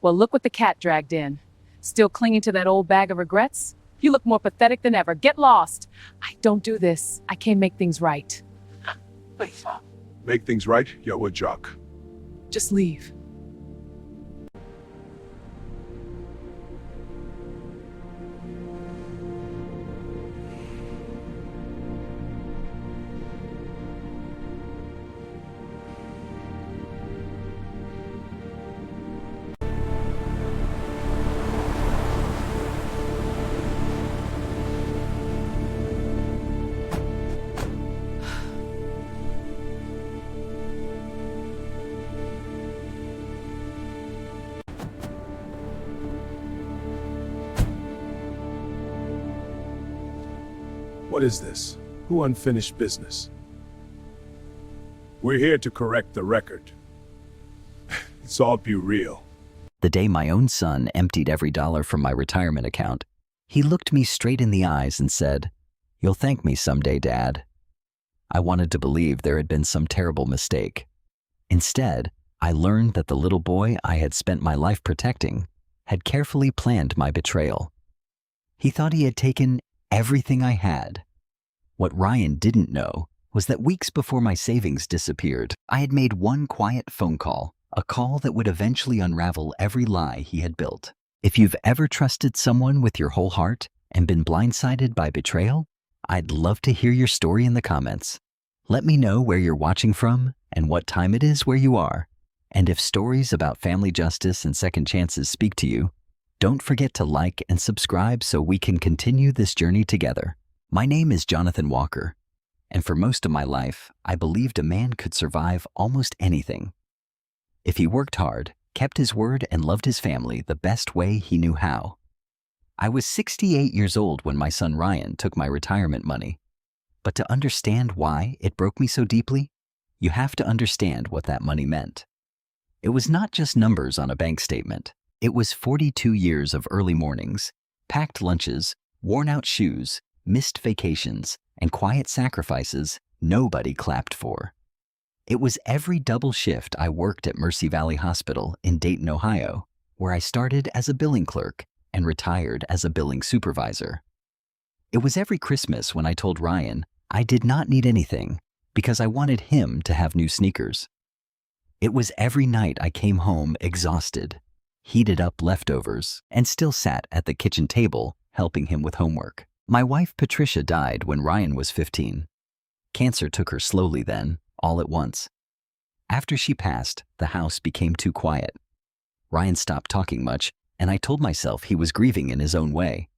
Well, look what the cat dragged in. Still clinging to that old bag of regrets? You look more pathetic than ever. Get lost. I don't do this. I can't make things right. Please. Make things right, yo a jock. Just leave. What is this? Who unfinished business? We're here to correct the record. It's all be real. The day my own son emptied every dollar from my retirement account, he looked me straight in the eyes and said, "You'll thank me someday, Dad." I wanted to believe there had been some terrible mistake. Instead, I learned that the little boy I had spent my life protecting had carefully planned my betrayal. He thought he had taken everything I had. What Ryan didn't know was that weeks before my savings disappeared, I had made one quiet phone call, a call that would eventually unravel every lie he had built. If you've ever trusted someone with your whole heart and been blindsided by betrayal, I'd love to hear your story in the comments. Let me know where you're watching from and what time it is where you are. And if stories about family justice and second chances speak to you, don't forget to like and subscribe so we can continue this journey together. My name is Jonathan Walker, and for most of my life, I believed a man could survive almost anything. If he worked hard, kept his word, and loved his family the best way he knew how. I was 68 years old when my son Ryan took my retirement money. But to understand why it broke me so deeply, you have to understand what that money meant. It was not just numbers on a bank statement. It was 42 years of early mornings, packed lunches, worn-out shoes, missed vacations, and quiet sacrifices nobody clapped for. It was every double shift I worked at Mercy Valley Hospital in Dayton, Ohio, where I started as a billing clerk and retired as a billing supervisor. It was every Christmas when I told Ryan I did not need anything because I wanted him to have new sneakers. It was every night I came home exhausted, heated up leftovers, and still sat at the kitchen table helping him with homework. My wife Patricia died when Ryan was 15. Cancer took her slowly then, all at once. After she passed, the house became too quiet. Ryan stopped talking much, and I told myself he was grieving in his own way.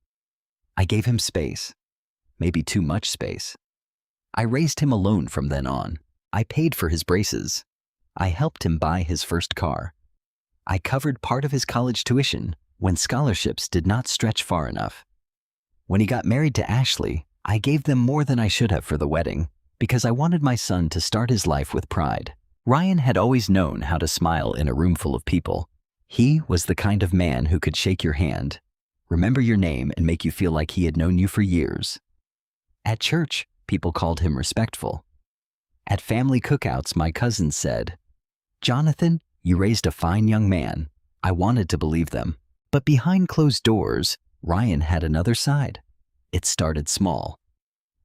I gave him space, maybe too much space. I raised him alone from then on. I paid for his braces. I helped him buy his first car. I covered part of his college tuition when scholarships did not stretch far enough. When he got married to Ashley, I gave them more than I should have for the wedding because I wanted my son to start his life with pride. Ryan had always known how to smile in a room full of people. He was the kind of man who could shake your hand, remember your name, and make you feel like he had known you for years. At church, people called him respectful. At family cookouts, my cousins said, "Jonathan, you raised a fine young man." I wanted to believe them. But behind closed doors, Ryan had another side. It started small.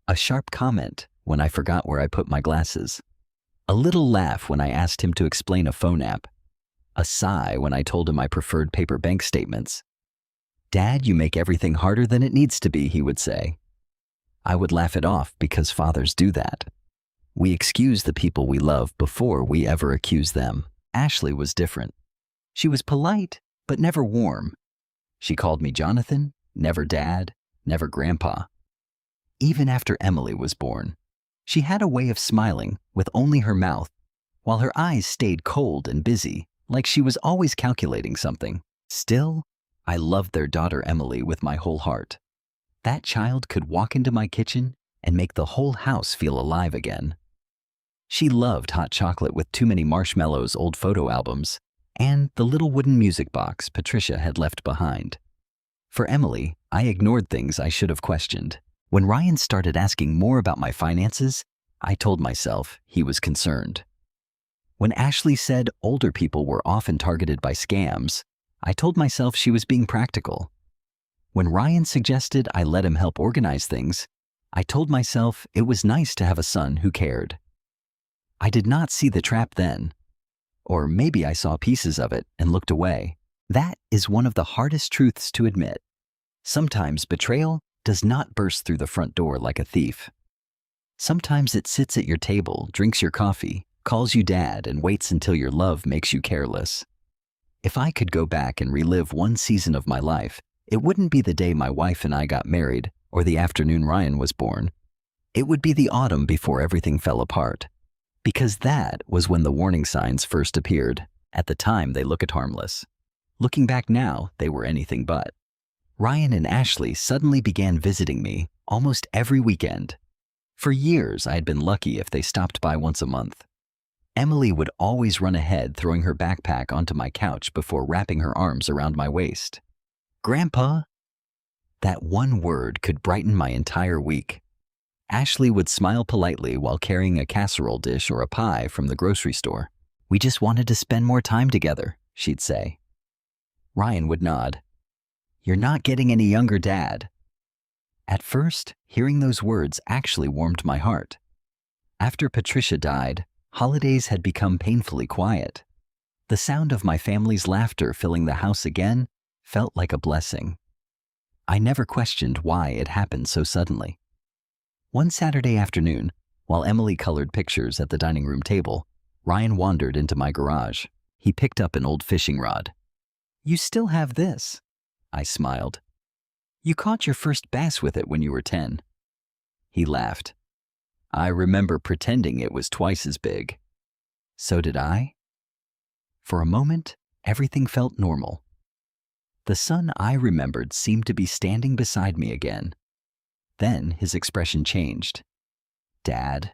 A sharp comment when I forgot where I put my glasses. A little laugh when I asked him to explain a phone app. A sigh when I told him I preferred paper bank statements. "Dad, you make everything harder than it needs to be," he would say. I would laugh it off because fathers do that. We excuse the people we love before we ever accuse them. Ashley was different. She was polite, but never warm. She called me Jonathan, never Dad, never Grandpa. Even after Emily was born, she had a way of smiling with only her mouth, while her eyes stayed cold and busy, like she was always calculating something. Still, I loved their daughter Emily with my whole heart. That child could walk into my kitchen and make the whole house feel alive again. She loved hot chocolate with Too Many Marshmallows old photo albums, and the little wooden music box Patricia had left behind. For Emily, I ignored things I should have questioned. When Ryan started asking more about my finances, I told myself he was concerned. When Ashley said older people were often targeted by scams, I told myself she was being practical. When Ryan suggested I let him help organize things, I told myself it was nice to have a son who cared. I did not see the trap then. Or maybe I saw pieces of it and looked away. That is one of the hardest truths to admit. Sometimes betrayal does not burst through the front door like a thief. Sometimes it sits at your table, drinks your coffee, calls you dad, and waits until your love makes you careless. If I could go back and relive one season of my life, it wouldn't be the day my wife and I got married or the afternoon Ryan was born. It would be the autumn before everything fell apart. Because that was when the warning signs first appeared. At the time, they looked harmless. Looking back now, they were anything but. Ryan and Ashley suddenly began visiting me almost every weekend. For years, I had been lucky if they stopped by once a month. Emily would always run ahead, throwing her backpack onto my couch before wrapping her arms around my waist. "Grandpa?" That one word could brighten my entire week. Ashley would smile politely while carrying a casserole dish or a pie from the grocery store. "We just wanted to spend more time together," she'd say. Ryan would nod. "You're not getting any younger, Dad." At first, hearing those words actually warmed my heart. After Patricia died, holidays had become painfully quiet. The sound of my family's laughter filling the house again felt like a blessing. I never questioned why it happened so suddenly. One Saturday afternoon, while Emily colored pictures at the dining room table, Ryan wandered into my garage. He picked up an old fishing rod. "You still have this?" I smiled. "You caught your first bass with it when you were 10. He laughed. "I remember pretending it was twice as big." So did I. For a moment, everything felt normal. The son I remembered seemed to be standing beside me again. Then his expression changed. "Dad?"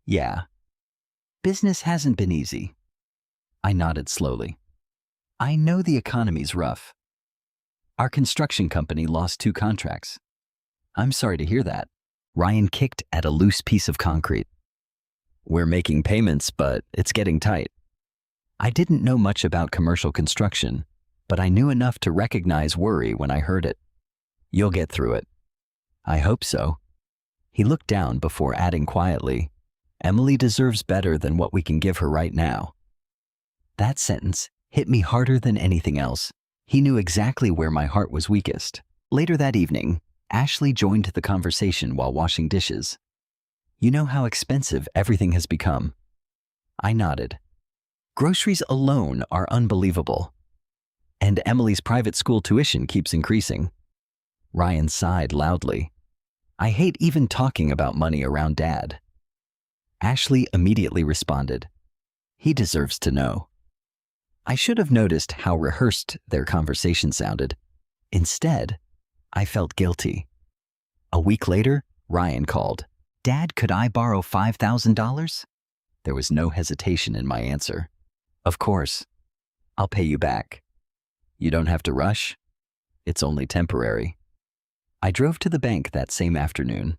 "Yeah." "Business hasn't been easy." I nodded slowly. "I know the economy's rough. Our construction company lost 2 contracts." "I'm sorry to hear that." Ryan kicked at a loose piece of concrete. "We're making payments, but it's getting tight." I didn't know much about commercial construction, but I knew enough to recognize worry when I heard it. "You'll get through it." "I hope so." He looked down before adding quietly, "Emily deserves better than what we can give her right now." That sentence hit me harder than anything else. He knew exactly where my heart was weakest. Later that evening, Ashley joined the conversation while washing dishes. "You know how expensive everything has become." I nodded. "Groceries alone are unbelievable. And Emily's private school tuition keeps increasing." Ryan sighed loudly. "I hate even talking about money around Dad." Ashley immediately responded, "He deserves to know." I should have noticed how rehearsed their conversation sounded. Instead, I felt guilty. A week later, Ryan called. "Dad, could I borrow $5,000? There was no hesitation in my answer. "Of course. I'll pay you back." "You don't have to rush. It's only temporary." I drove to the bank that same afternoon.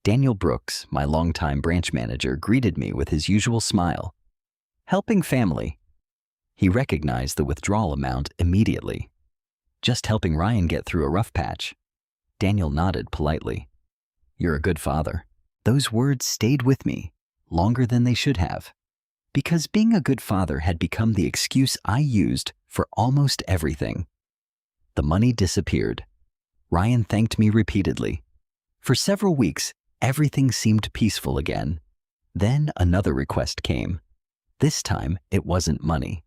Daniel Brooks, my longtime branch manager, greeted me with his usual smile. "Helping family." He recognized the withdrawal amount immediately. "Just helping Ryan get through a rough patch." Daniel nodded politely. "You're a good father." Those words stayed with me longer than they should have, because being a good father had become the excuse I used for almost everything. The money disappeared. Ryan thanked me repeatedly. For several weeks, everything seemed peaceful again. Then another request came. This time, it wasn't money.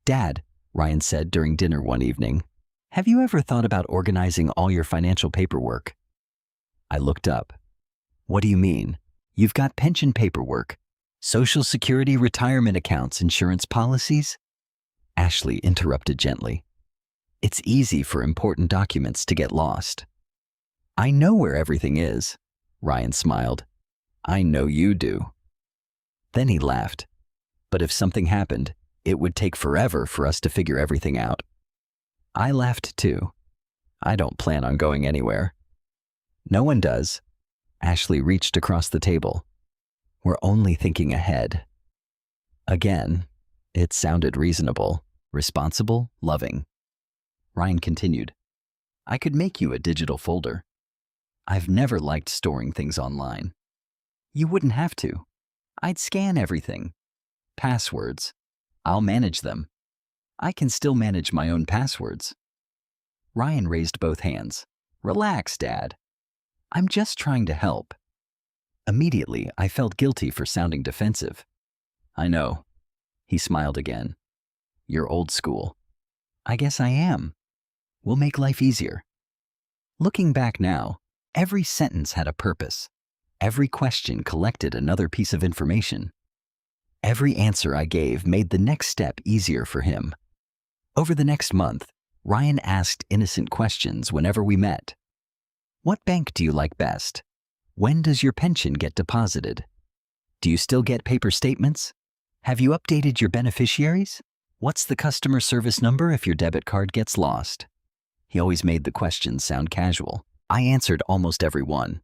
"Dad," Ryan said during dinner one evening, "have you ever thought about organizing all your financial paperwork?" I looked up. "What do you mean? You've got pension paperwork, Social Security, retirement accounts, insurance policies?" Ashley interrupted gently. "It's easy for important documents to get lost." "I know where everything is," Ryan smiled. "I know you do." Then he laughed. "But if something happened, it would take forever for us to figure everything out." I laughed too. "I don't plan on going anywhere." "No one does." Ashley reached across the table. "We're only thinking ahead." Again, it sounded reasonable. responsible, loving. Ryan continued, I could make you a digital folder. I've never liked storing things online. You wouldn't have to. I'd scan everything. Passwords. I'll manage them. I can still manage my own passwords. Ryan raised both hands. Relax, Dad. I'm just trying to help. Immediately, I felt guilty for sounding defensive. I know. He smiled again. You're old school. I guess I am. We'll make life easier. Looking back now, every sentence had a purpose. Every question collected another piece of information. Every answer I gave made the next step easier for him. Over the next month, Ryan asked innocent questions whenever we met. What bank do you like best? When does your pension get deposited? Do you still get paper statements? Have you updated your beneficiaries? What's the customer service number if your debit card gets lost? He always made the questions sound casual. I answered almost every one.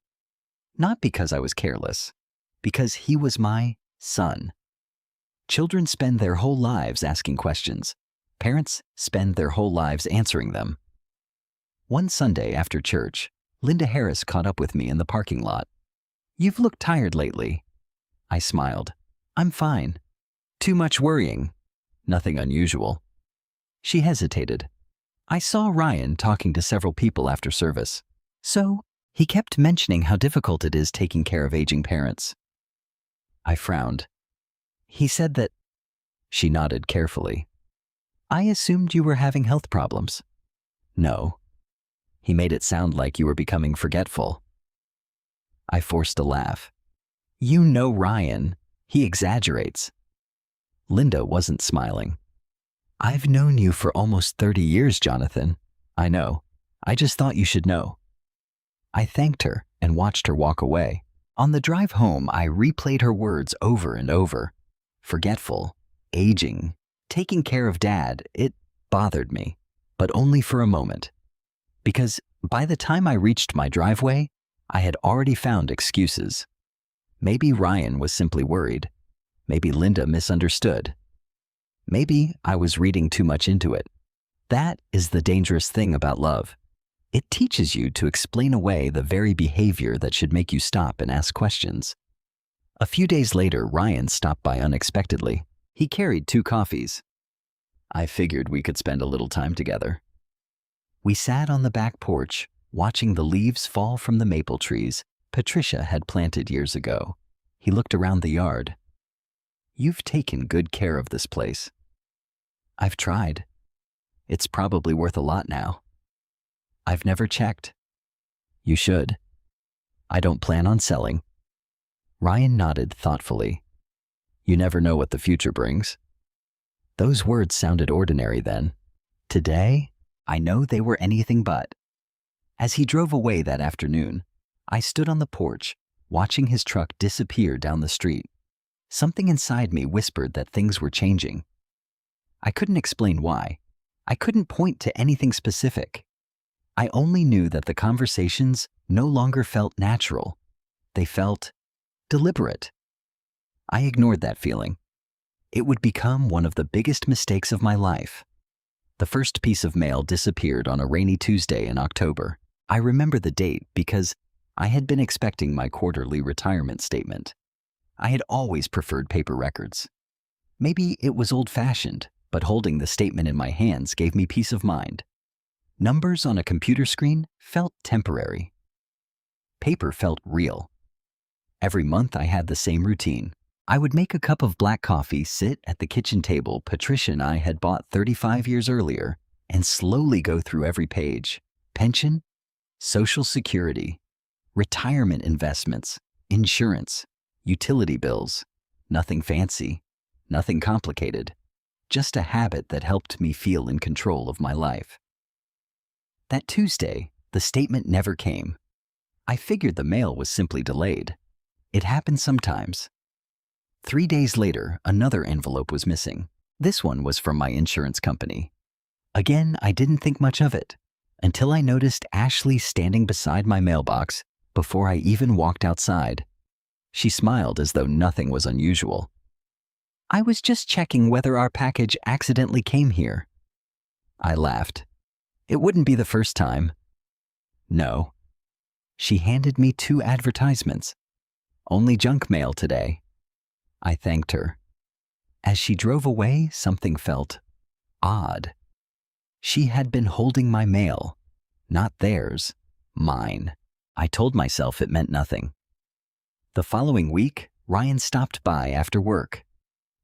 Not because I was careless, because he was my son. Children spend their whole lives asking questions. Parents spend their whole lives answering them. One Sunday after church, Linda Harris caught up with me in the parking lot. You've looked tired lately. I smiled. I'm fine. Too much worrying. Nothing unusual. She hesitated. I saw Ryan talking to several people after service. So, he kept mentioning how difficult it is taking care of aging parents. I frowned. He said that... She nodded carefully. I assumed you were having health problems. No. He made it sound like you were becoming forgetful. I forced a laugh. You know Ryan. He exaggerates. Linda wasn't smiling. I've known you for almost 30 years, Jonathan. I know. I just thought you should know. I thanked her and watched her walk away. On the drive home, I replayed her words over and over. Forgetful, aging, taking care of Dad. It bothered me, but only for a moment. Because by the time I reached my driveway, I had already found excuses. Maybe Ryan was simply worried. Maybe Linda misunderstood. Maybe I was reading too much into it. That is the dangerous thing about love. It teaches you to explain away the very behavior that should make you stop and ask questions. A few days later, Ryan stopped by unexpectedly. He carried 2 coffees. I figured we could spend a little time together. We sat on the back porch, watching the leaves fall from the maple trees Patricia had planted years ago. He looked around the yard. You've taken good care of this place. I've tried. It's probably worth a lot now. I've never checked. You should. I don't plan on selling. Ryan nodded thoughtfully. You never know what the future brings. Those words sounded ordinary then. Today, I know they were anything but. As he drove away that afternoon, I stood on the porch, watching his truck disappear down the street. Something inside me whispered that things were changing. I couldn't explain why. I couldn't point to anything specific. I only knew that the conversations no longer felt natural. They felt deliberate. I ignored that feeling. It would become one of the biggest mistakes of my life. The first piece of mail disappeared on a rainy Tuesday in October. I remember the date because I had been expecting my quarterly retirement statement. I had always preferred paper records. Maybe it was old-fashioned, but holding the statement in my hands gave me peace of mind. Numbers on a computer screen felt temporary. Paper felt real. Every month I had the same routine. I would make a cup of black coffee, sit at the kitchen table Patricia and I had bought 35 years earlier, and slowly go through every page. Pension, Social Security, retirement investments, insurance, utility bills. Nothing fancy, nothing complicated. Just a habit that helped me feel in control of my life. That Tuesday, the statement never came. I figured the mail was simply delayed. It happened sometimes. 3 days later, another envelope was missing. This one was from my insurance company. Again, I didn't think much of it, until I noticed Ashley standing beside my mailbox before I even walked outside. She smiled as though nothing was unusual. I was just checking whether our package accidentally came here. I laughed. It wouldn't be the first time. No. She handed me 2 advertisements. Only junk mail today. I thanked her. As she drove away, something felt odd. She had been holding my mail. Not theirs, mine. I told myself it meant nothing. The following week, Ryan stopped by after work.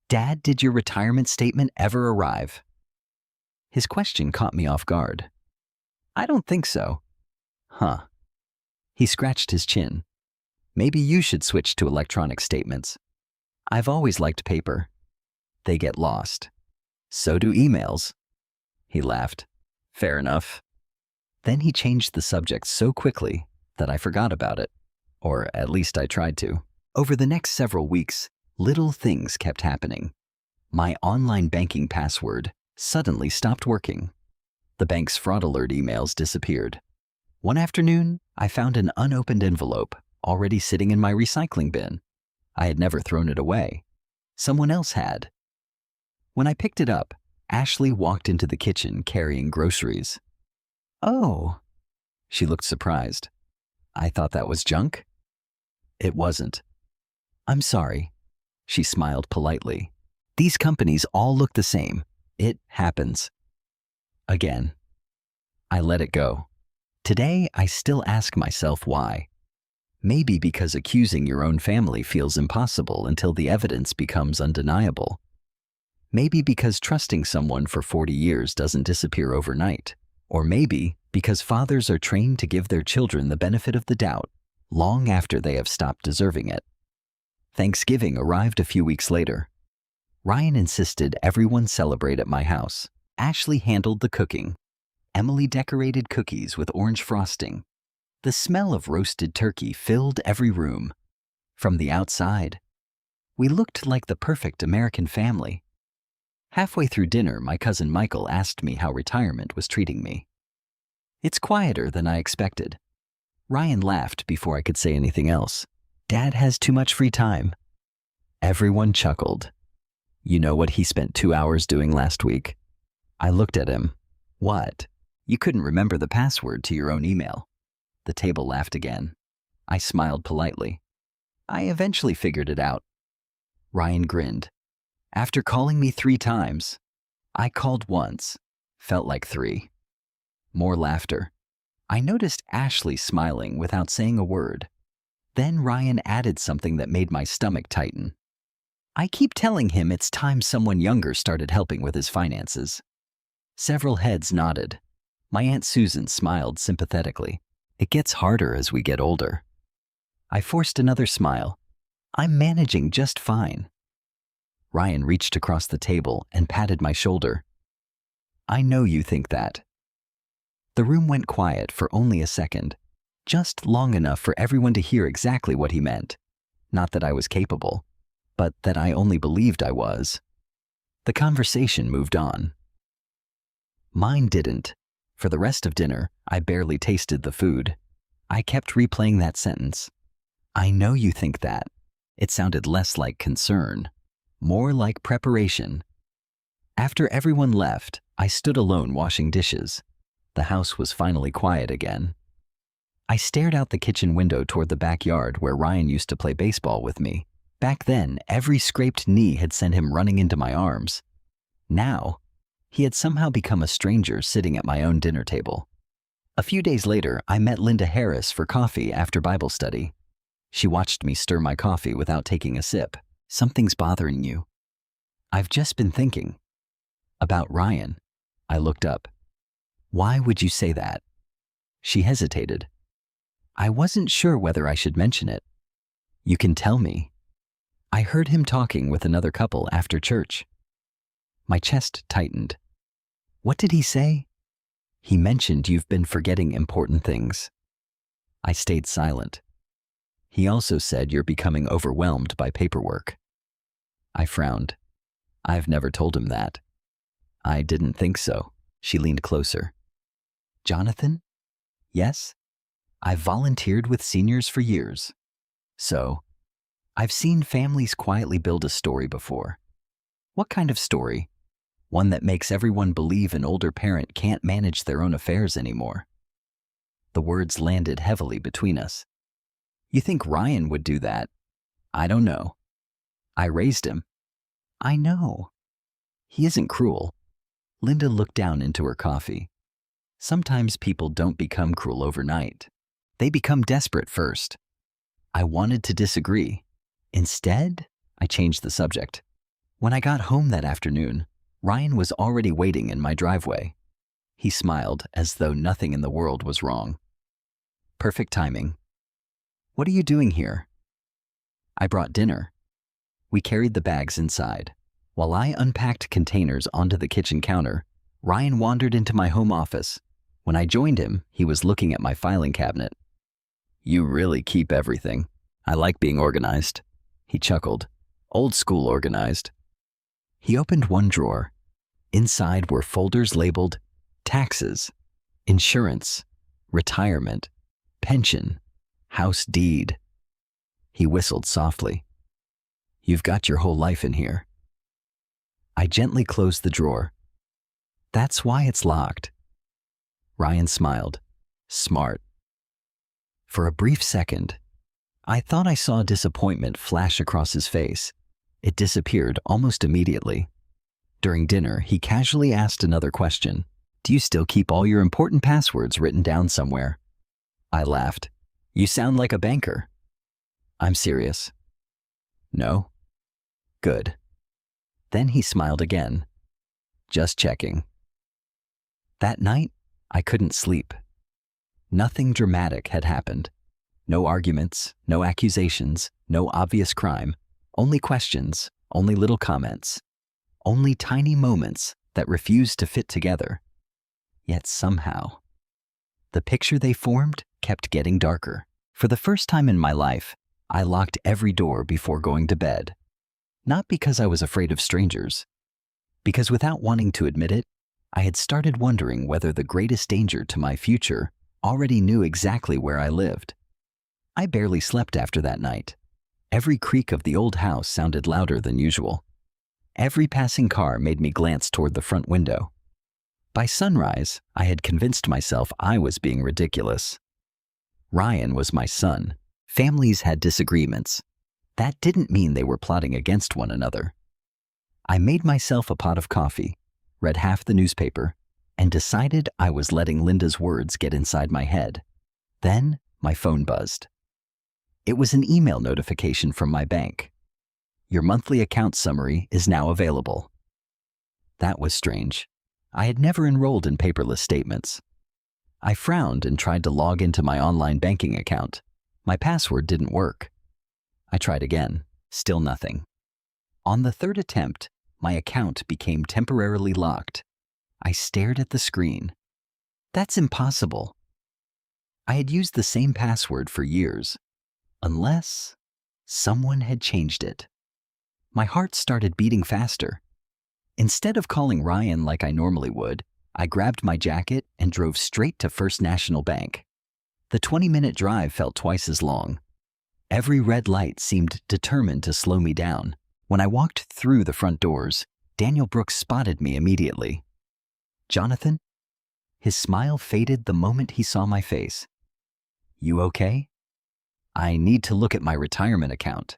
"Dad, did your retirement statement ever arrive?" His question caught me off guard. "I don't think so." Huh. He scratched his chin. "Maybe you should switch to electronic statements. I've always liked paper. They get lost. So do emails." He laughed. "Fair enough." Then he changed the subject so quickly that I forgot about it. Or at least I tried to. Over the next several weeks, little things kept happening. My online banking password suddenly stopped working. The bank's fraud alert emails disappeared. One afternoon, I found an unopened envelope already sitting in my recycling bin. I had never thrown it away. Someone else had. When I picked it up, Ashley walked into the kitchen carrying groceries. "Oh." She looked surprised. "I thought that was junk." It wasn't. "I'm sorry." She smiled politely. "These companies all look the same. It happens." Again. I let it go. Today, I still ask myself why. Maybe because accusing your own family feels impossible until the evidence becomes undeniable. Maybe because trusting someone for 40 years doesn't disappear overnight. Or maybe because fathers are trained to give their children the benefit of the doubt long after they have stopped deserving it. Thanksgiving arrived a few weeks later. Ryan insisted everyone celebrate at my house. Ashley handled the cooking. Emily decorated cookies with orange frosting. The smell of roasted turkey filled every room. From the outside, we looked like the perfect American family. Halfway through dinner, my cousin Michael asked me how retirement was treating me. "It's quieter than I expected." Ryan laughed before I could say anything else. "Dad has too much free time." Everyone chuckled. "You know what he spent 2 hours doing last week?" I looked at him. "What? You couldn't remember the password to your own email." The table laughed again. I smiled politely. "I eventually figured it out." Ryan grinned. "After calling me 3 times, I called once. Felt like 3. More laughter. I noticed Ashley smiling without saying a word. Then Ryan added something that made my stomach tighten. "I keep telling him it's time someone younger started helping with his finances." Several heads nodded. My Aunt Susan smiled sympathetically. "It gets harder as we get older." I forced another smile. "I'm managing just fine." Ryan reached across the table and patted my shoulder. "I know you think that." The room went quiet for only a second, just long enough for everyone to hear exactly what he meant. Not that I was capable, but that I only believed I was. The conversation moved on. Mine didn't. For the rest of dinner, I barely tasted the food. I kept replaying that sentence. "I know you think that." It sounded less like concern, more like preparation. After everyone left, I stood alone washing dishes. The house was finally quiet again. I stared out the kitchen window toward the backyard where Ryan used to play baseball with me. Back then, every scraped knee had sent him running into my arms. Now, he had somehow become a stranger sitting at my own dinner table. A few days later, I met Linda Harris for coffee after Bible study. She watched me stir my coffee without taking a sip. "Something's bothering you." "I've just been thinking." "About Ryan." I looked up. "Why would you say that?" She hesitated. "I wasn't sure whether I should mention it." "You can tell me." "I heard him talking with another couple after church." My chest tightened. "What did he say?" "He mentioned you've been forgetting important things." I stayed silent. "He also said you're becoming overwhelmed by paperwork." I frowned. "I've never told him that." "I didn't think so." She leaned closer. "Jonathan?" "Yes?" "I've volunteered with seniors for years." "So?" "I've seen families quietly build a story before. What kind of story? One that makes everyone believe an older parent can't manage their own affairs anymore. The words landed heavily between us. You think Ryan would do that? I don't know. I raised him. I know. He isn't cruel. Linda looked down into her coffee. Sometimes people don't become cruel overnight. They become desperate first. I wanted to disagree. Instead, I changed the subject. When I got home that afternoon, Ryan was already waiting in my driveway. He smiled as though nothing in the world was wrong. Perfect timing. What are you doing here? I brought dinner. We carried the bags inside. While I unpacked containers onto the kitchen counter, Ryan wandered into my home office. When I joined him, he was looking at my filing cabinet. You really keep everything. I like being organized. He chuckled. Old school organized. He opened one drawer. Inside were folders labeled taxes, insurance, retirement, pension, house deed. He whistled softly. You've got your whole life in here. I gently closed the drawer. That's why it's locked. Ryan smiled. Smart. For a brief second, I thought I saw disappointment flash across his face. It disappeared almost immediately. During dinner, he casually asked another question. Do you still keep all your important passwords written down somewhere? I laughed. You sound like a banker. I'm serious. No? Good. Then he smiled again. Just checking. That night, I couldn't sleep. Nothing dramatic had happened. No arguments, no accusations, no obvious crime. Only questions, only little comments. Only tiny moments that refused to fit together. Yet somehow, the picture they formed kept getting darker. For the first time in my life, I locked every door before going to bed. Not because I was afraid of strangers, because without wanting to admit it, I had started wondering whether the greatest danger to my future already knew exactly where I lived. I barely slept after that night. Every creak of the old house sounded louder than usual. Every passing car made me glance toward the front window. By sunrise, I had convinced myself I was being ridiculous. Ryan was my son. Families had disagreements. That didn't mean they were plotting against one another. I made myself a pot of coffee, read half the newspaper, and decided I was letting Linda's words get inside my head. Then my phone buzzed. It was an email notification from my bank. Your monthly account summary is now available. That was strange. I had never enrolled in paperless statements. I frowned and tried to log into my online banking account. My password didn't work. I tried again. Still nothing. On the third attempt, my account became temporarily locked. I stared at the screen. That's impossible. I had used the same password for years, unless someone had changed it. My heart started beating faster. Instead of calling Ryan like I normally would, I grabbed my jacket and drove straight to First National Bank. The 20-minute drive felt twice as long. Every red light seemed determined to slow me down. When I walked through the front doors, Daniel Brooks spotted me immediately. Jonathan? His smile faded the moment he saw my face. You okay? I need to look at my retirement account.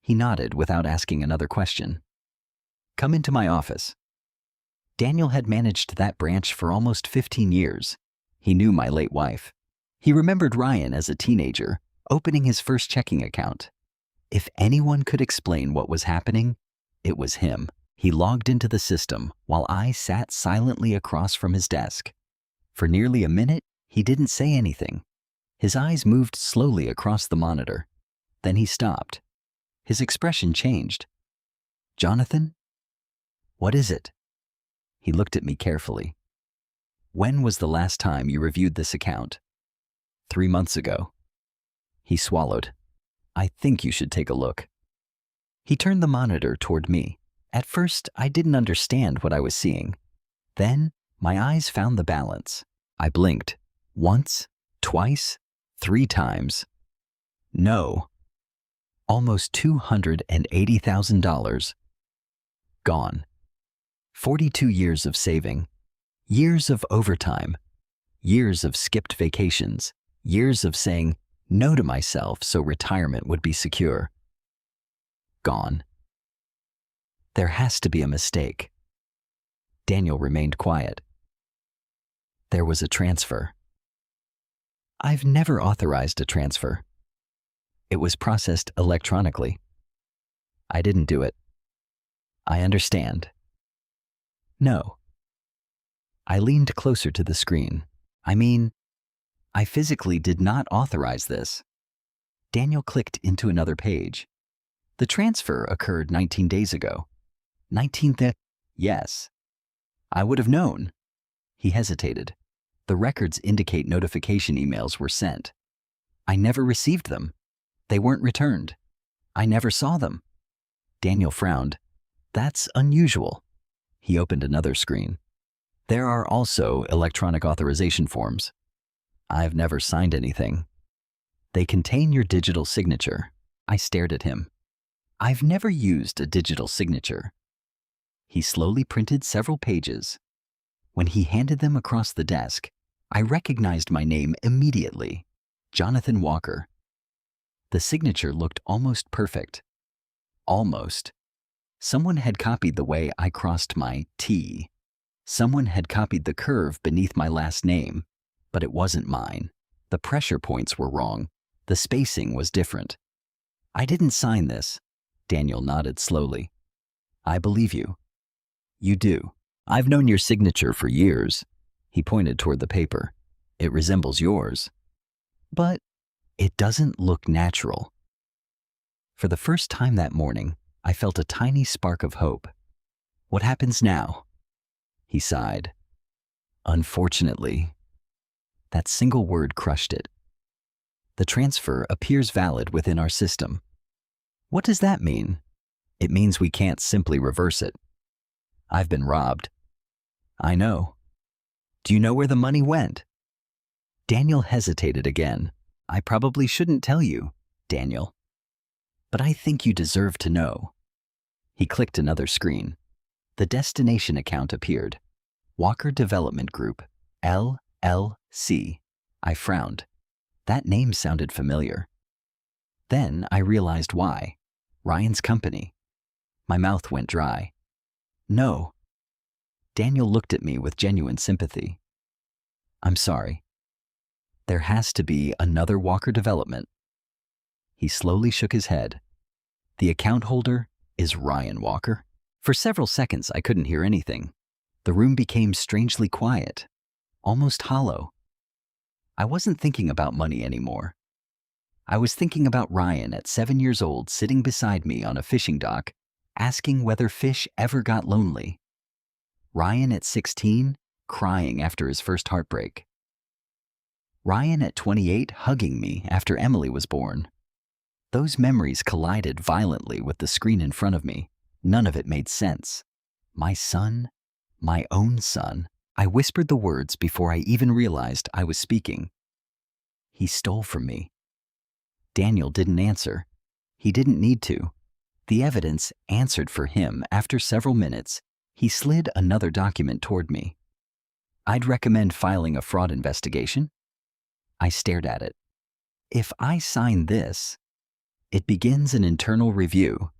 He nodded without asking another question. Come into my office. Daniel had managed that branch for almost 15 years. He knew my late wife. He remembered Ryan as a teenager, opening his first checking account. If anyone could explain what was happening, it was him. He logged into the system while I sat silently across from his desk. For nearly a minute, he didn't say anything. His eyes moved slowly across the monitor. Then he stopped. His expression changed. Jonathan? What is it? He looked at me carefully. When was the last time you reviewed this account? 3 months ago. He swallowed. I think you should take a look. He turned the monitor toward me. At first, I didn't understand what I was seeing. Then, my eyes found the balance. I blinked. Once, twice, 3 times. No. Almost $280,000. Gone. 42 years of saving, years of overtime, years of skipped vacations, years of saying no to myself so retirement would be secure. Gone. There has to be a mistake. Daniel remained quiet. There was a transfer. I've never authorized a transfer. It was processed electronically. I didn't do it. I understand. No. I leaned closer to the screen. I physically did not authorize this. Daniel clicked into another page. The transfer occurred 19 days ago. 19th? Yes. I would have known. He hesitated. The records indicate notification emails were sent. I never received them. They weren't returned. I never saw them. Daniel frowned. That's unusual. He opened another screen. There are also electronic authorization forms. I've never signed anything. They contain your digital signature. I stared at him. I've never used a digital signature. He slowly printed several pages. When he handed them across the desk, I recognized my name immediately. Jonathan Walker. The signature looked almost perfect. Almost. Someone had copied the way I crossed my T. Someone had copied the curve beneath my last name, but it wasn't mine. The pressure points were wrong. The spacing was different. I didn't sign this. Daniel nodded slowly. I believe you. You do. I've known your signature for years. He pointed toward the paper. It resembles yours. But it doesn't look natural. For the first time that morning, I felt a tiny spark of hope. What happens now? He sighed. Unfortunately. That single word crushed it. The transfer appears valid within our system. What does that mean? It means we can't simply reverse it. I've been robbed. I know. Do you know where the money went? Daniel hesitated again. I probably shouldn't tell you, Daniel. But I think you deserve to know. He clicked another screen. The destination account appeared. Walker Development Group, LLC. I frowned. That name sounded familiar. Then I realized why. Ryan's company. My mouth went dry. No. Daniel looked at me with genuine sympathy. I'm sorry. There has to be another Walker Development. He slowly shook his head. The account holder is Ryan Walker. For several seconds, I couldn't hear anything. The room became strangely quiet, almost hollow. I wasn't thinking about money anymore. I was thinking about Ryan at 7 years old sitting beside me on a fishing dock, asking whether fish ever got lonely. Ryan at 16, crying after his first heartbreak. Ryan at 28 hugging me after Emily was born. Those memories collided violently with the screen in front of me. None of it made sense. My son, my own son. I whispered the words before I even realized I was speaking. He stole from me. Daniel didn't answer. He didn't need to. The evidence answered for him. After several minutes, he slid another document toward me. I'd recommend filing a fraud investigation. I stared at it. If I sign this, it begins an internal review.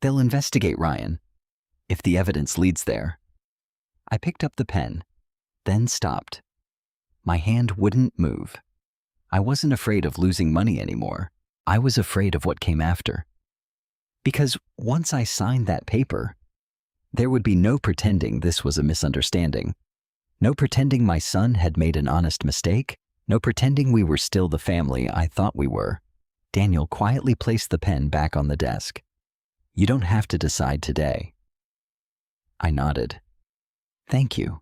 They'll investigate Ryan, if the evidence leads there. I picked up the pen, then stopped. My hand wouldn't move. I wasn't afraid of losing money anymore. I was afraid of what came after. Because once I signed that paper, there would be no pretending this was a misunderstanding. No pretending my son had made an honest mistake. No pretending we were still the family I thought we were. Daniel quietly placed the pen back on the desk. You don't have to decide today. I nodded. Thank you.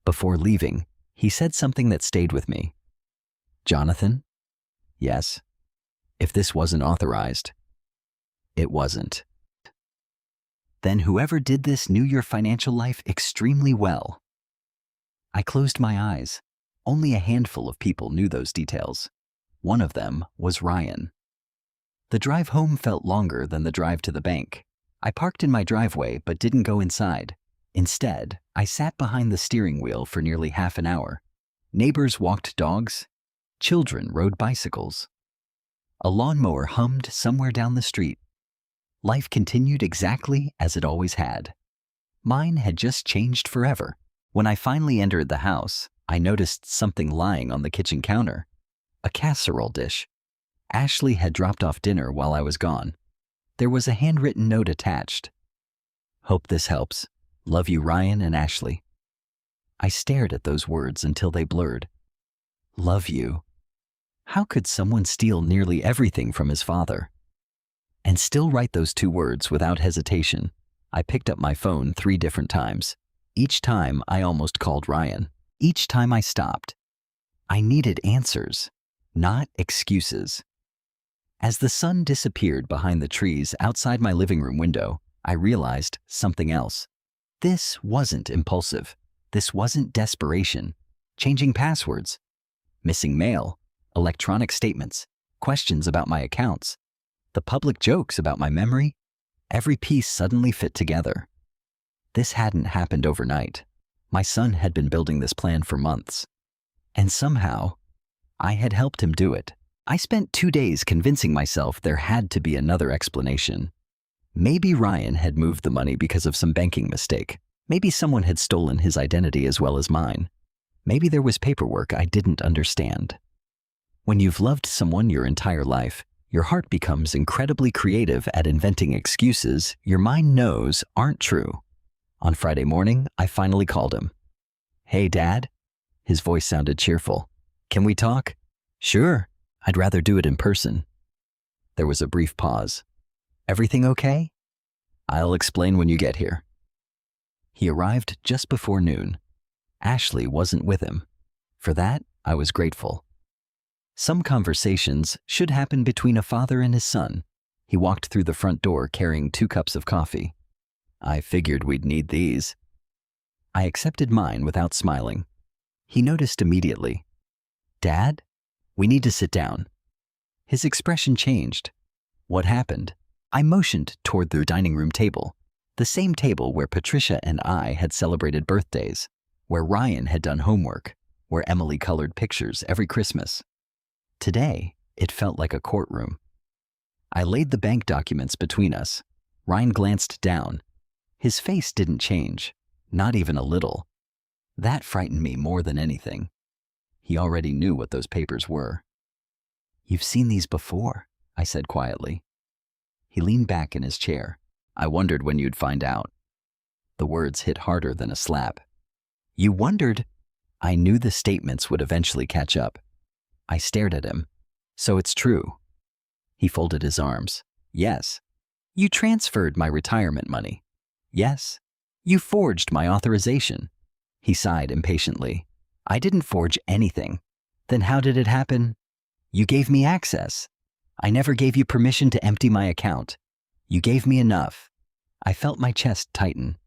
Before leaving, he said something that stayed with me. Jonathan? Yes. If this wasn't authorized, it wasn't. Then whoever did this knew your financial life extremely well. I closed my eyes. Only a handful of people knew those details. One of them was Ryan. The drive home felt longer than the drive to the bank. I parked in my driveway but didn't go inside. Instead, I sat behind the steering wheel for nearly half an hour. Neighbors walked dogs. Children rode bicycles. A lawnmower hummed somewhere down the street. Life continued exactly as it always had. Mine had just changed forever. When I finally entered the house, I noticed something lying on the kitchen counter. A casserole dish. Ashley had dropped off dinner while I was gone. There was a handwritten note attached. "Hope this helps. Love you, Ryan and Ashley." I stared at those words until they blurred. Love you. How could someone steal nearly everything from his father? And still write those two words without hesitation. I picked up my phone 3 different times. Each time I almost called Ryan. Each time I stopped. I needed answers, not excuses. As the sun disappeared behind the trees outside my living room window, I realized something else. This wasn't impulsive. This wasn't desperation. Changing passwords, missing mail, electronic statements, questions about my accounts, the public jokes about my memory, every piece suddenly fit together. This hadn't happened overnight. My son had been building this plan for months. And somehow, I had helped him do it. I spent 2 days convincing myself there had to be another explanation. Maybe Ryan had moved the money because of some banking mistake. Maybe someone had stolen his identity as well as mine. Maybe there was paperwork I didn't understand. When you've loved someone your entire life, your heart becomes incredibly creative at inventing excuses your mind knows aren't true. On Friday morning, I finally called him. "Hey, Dad?" His voice sounded cheerful. "Can we talk?" "Sure. I'd rather do it in person." There was a brief pause. "Everything okay?" "I'll explain when you get here." He arrived just before noon. Ashley wasn't with him. For that, I was grateful. Some conversations should happen between a father and his son. He walked through the front door carrying 2 cups of coffee. I figured we'd need these. I accepted mine without smiling. He noticed immediately. "Dad, we need to sit down." His expression changed. "What happened?" I motioned toward the dining room table, the same table where Patricia and I had celebrated birthdays, where Ryan had done homework, where Emily colored pictures every Christmas. Today, it felt like a courtroom. I laid the bank documents between us. Ryan glanced down. His face didn't change, not even a little. That frightened me more than anything. He already knew what those papers were. "You've seen these before," I said quietly. He leaned back in his chair. "I wondered when you'd find out." The words hit harder than a slap. "You wondered?" I knew the statements would eventually catch up. I stared at him. "So it's true." He folded his arms. "Yes." "You transferred my retirement money." "Yes." "You forged my authorization." He sighed impatiently. "I didn't forge anything." "Then how did it happen?" "You gave me access. I never gave you permission to empty my account. You gave me enough." I felt my chest tighten.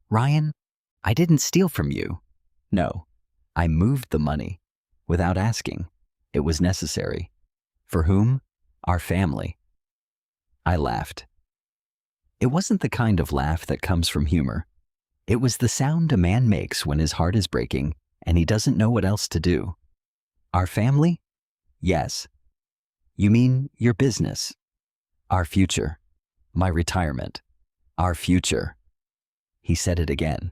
"Ryan, I didn't steal from you." "No, I moved the money. Without asking. It was necessary." "For whom?" "Our family." I laughed. It wasn't the kind of laugh that comes from humor. It was the sound a man makes when his heart is breaking and he doesn't know what else to do. "Our family?" "Yes." "You mean your business?" "Our future. My retirement. Our future." He said it again,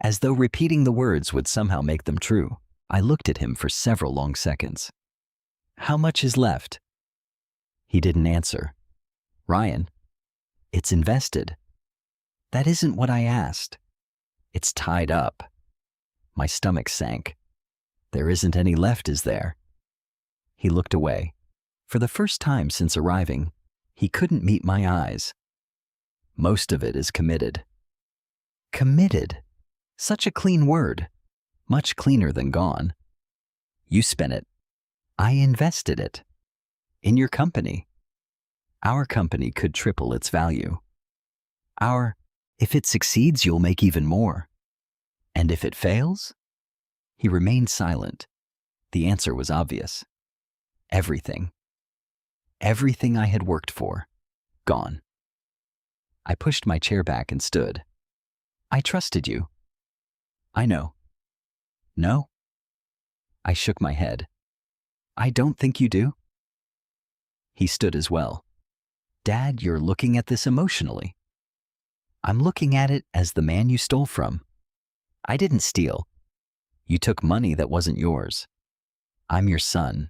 as though repeating the words would somehow make them true. I looked at him for several long seconds. "How much is left?" He didn't answer. "Ryan, it's invested." "That isn't what I asked." "It's tied up." My stomach sank. "There isn't any left, is there?" He looked away. For the first time since arriving, he couldn't meet my eyes. "Most of it is committed." Committed. Such a clean word. Much cleaner than gone. "You spent it." "I invested it." "In your company." "Our company could triple its value." If it succeeds, you'll make even more." "And if it fails?" He remained silent. The answer was obvious. Everything. Everything I had worked for. Gone. I pushed my chair back and stood. I trusted you. I know. No? I shook my head. I don't think you do. He stood as well. Dad, you're looking at this emotionally. I'm looking at it as the man you stole from. I didn't steal. You took money that wasn't yours. I'm your son.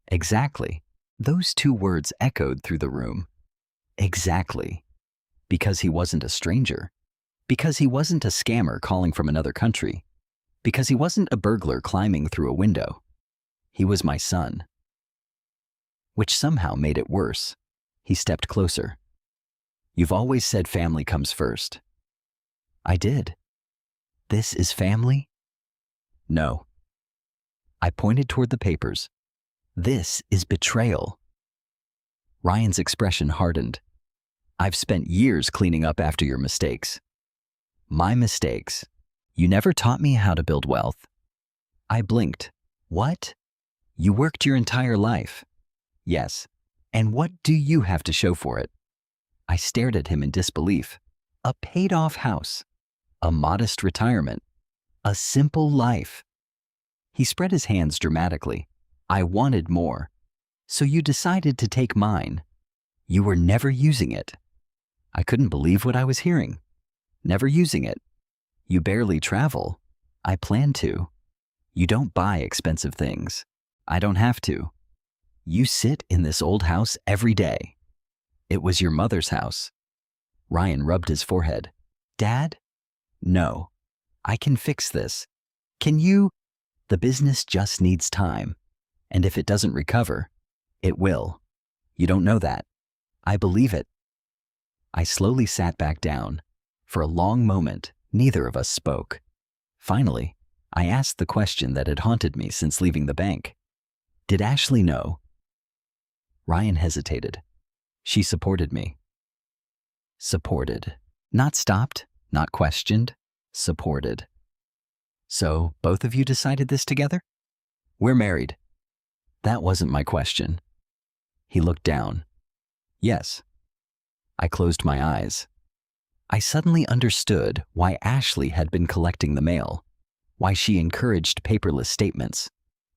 Exactly. Those two words echoed through the room. Exactly. Because he wasn't a stranger. Because he wasn't a scammer calling from another country. Because he wasn't a burglar climbing through a window. He was my son. Which somehow made it worse. He stepped closer. You've always said family comes first. I did. This is family? No. I pointed toward the papers. This is betrayal. Ryan's expression hardened. I've spent years cleaning up after your mistakes. My mistakes. You never taught me how to build wealth. I blinked. What? You worked your entire life. Yes. And what do you have to show for it? I stared at him in disbelief. A paid-off house. A modest retirement. A simple life. He spread his hands dramatically. I wanted more. So you decided to take mine. You were never using it. I couldn't believe what I was hearing. Never using it. You barely travel. I plan to. You don't buy expensive things. I don't have to. You sit in this old house every day. It was your mother's house. Ryan rubbed his forehead. Dad? No. I can fix this. Can you? The business just needs time. And if it doesn't recover, it will. You don't know that. I believe it. I slowly sat back down. For a long moment, neither of us spoke. Finally, I asked the question that had haunted me since leaving the bank. Did Ashley know? Ryan hesitated. She supported me. Supported. Not stopped, not questioned, supported. So, both of you decided this together? We're married. That wasn't my question. He looked down. Yes. I closed my eyes. I suddenly understood why Ashley had been collecting the mail, why she encouraged paperless statements,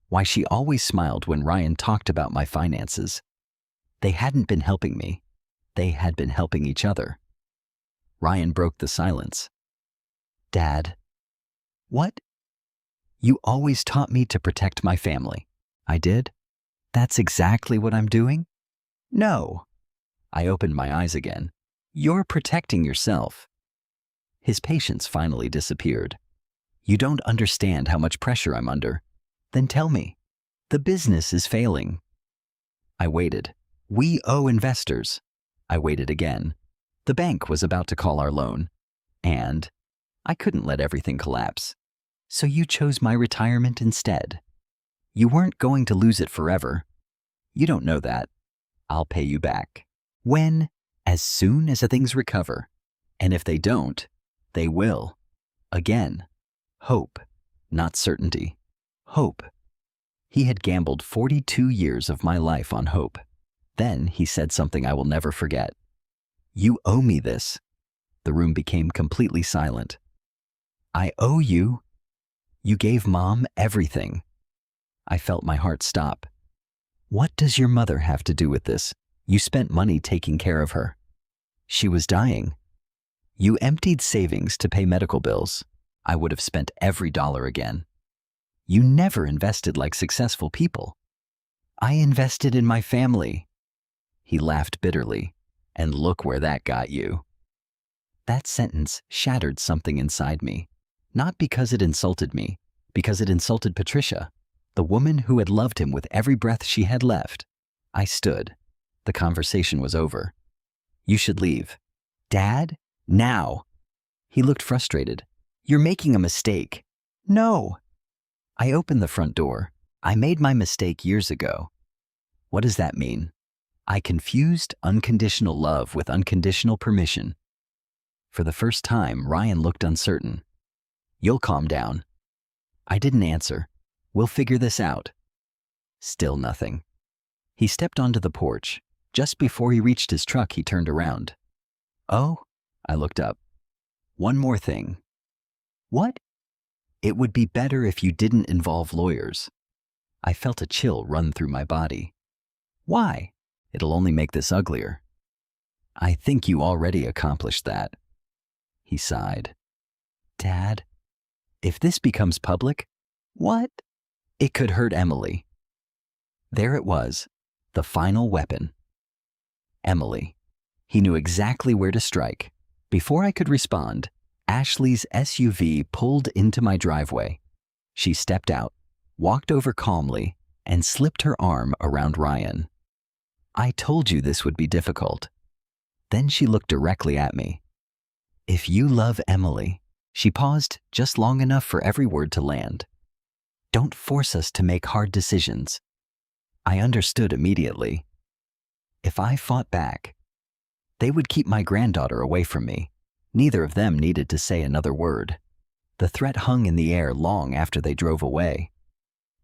why she always smiled when Ryan talked about my finances. They hadn't been helping me. They had been helping each other. Ryan broke the silence. Dad. What? You always taught me to protect my family. I did? That's exactly what I'm doing? No. I opened my eyes again. You're protecting yourself. His patience finally disappeared. You don't understand how much pressure I'm under. Then tell me. The business is failing. I waited. We owe investors. I waited again. The bank was about to call our loan. And I couldn't let everything collapse. So you chose my retirement instead. You weren't going to lose it forever. You don't know that. I'll pay you back. When? As soon as things recover. And if they don't, they will. Again. Hope, not certainty. Hope. He had gambled 42 years of my life on hope. Then he said something I will never forget. You owe me this. The room became completely silent. I owe you. You gave Mom everything. I felt my heart stop. What does your mother have to do with this? You spent money taking care of her. She was dying. You emptied savings to pay medical bills. I would have spent every dollar again. You never invested like successful people. I invested in my family. He laughed bitterly, and look where that got you. That sentence shattered something inside me, not because it insulted me, because it insulted Patricia, the woman who had loved him with every breath she had left. I stood. The conversation was over. You should leave. Dad? Now. He looked frustrated. You're making a mistake. No. I opened the front door. I made my mistake years ago. What does that mean? I confused unconditional love with unconditional permission. For the first time, Ryan looked uncertain. You'll calm down. I didn't answer. We'll figure this out. Still nothing. He stepped onto the porch. Just before he reached his truck, he turned around. Oh, I looked up. One more thing. What? It would be better if you didn't involve lawyers. I felt a chill run through my body. Why? It'll only make this uglier. I think you already accomplished that. He sighed. Dad, if this becomes public, what? It could hurt Emily. There it was, the final weapon. Emily. He knew exactly where to strike. Before I could respond, Ashley's SUV pulled into my driveway. She stepped out, walked over calmly, and slipped her arm around Ryan. I told you this would be difficult. Then she looked directly at me. If you love Emily, she paused just long enough for every word to land. Don't force us to make hard decisions. I understood immediately. If I fought back, they would keep my granddaughter away from me. Neither of them needed to say another word. The threat hung in the air long after they drove away.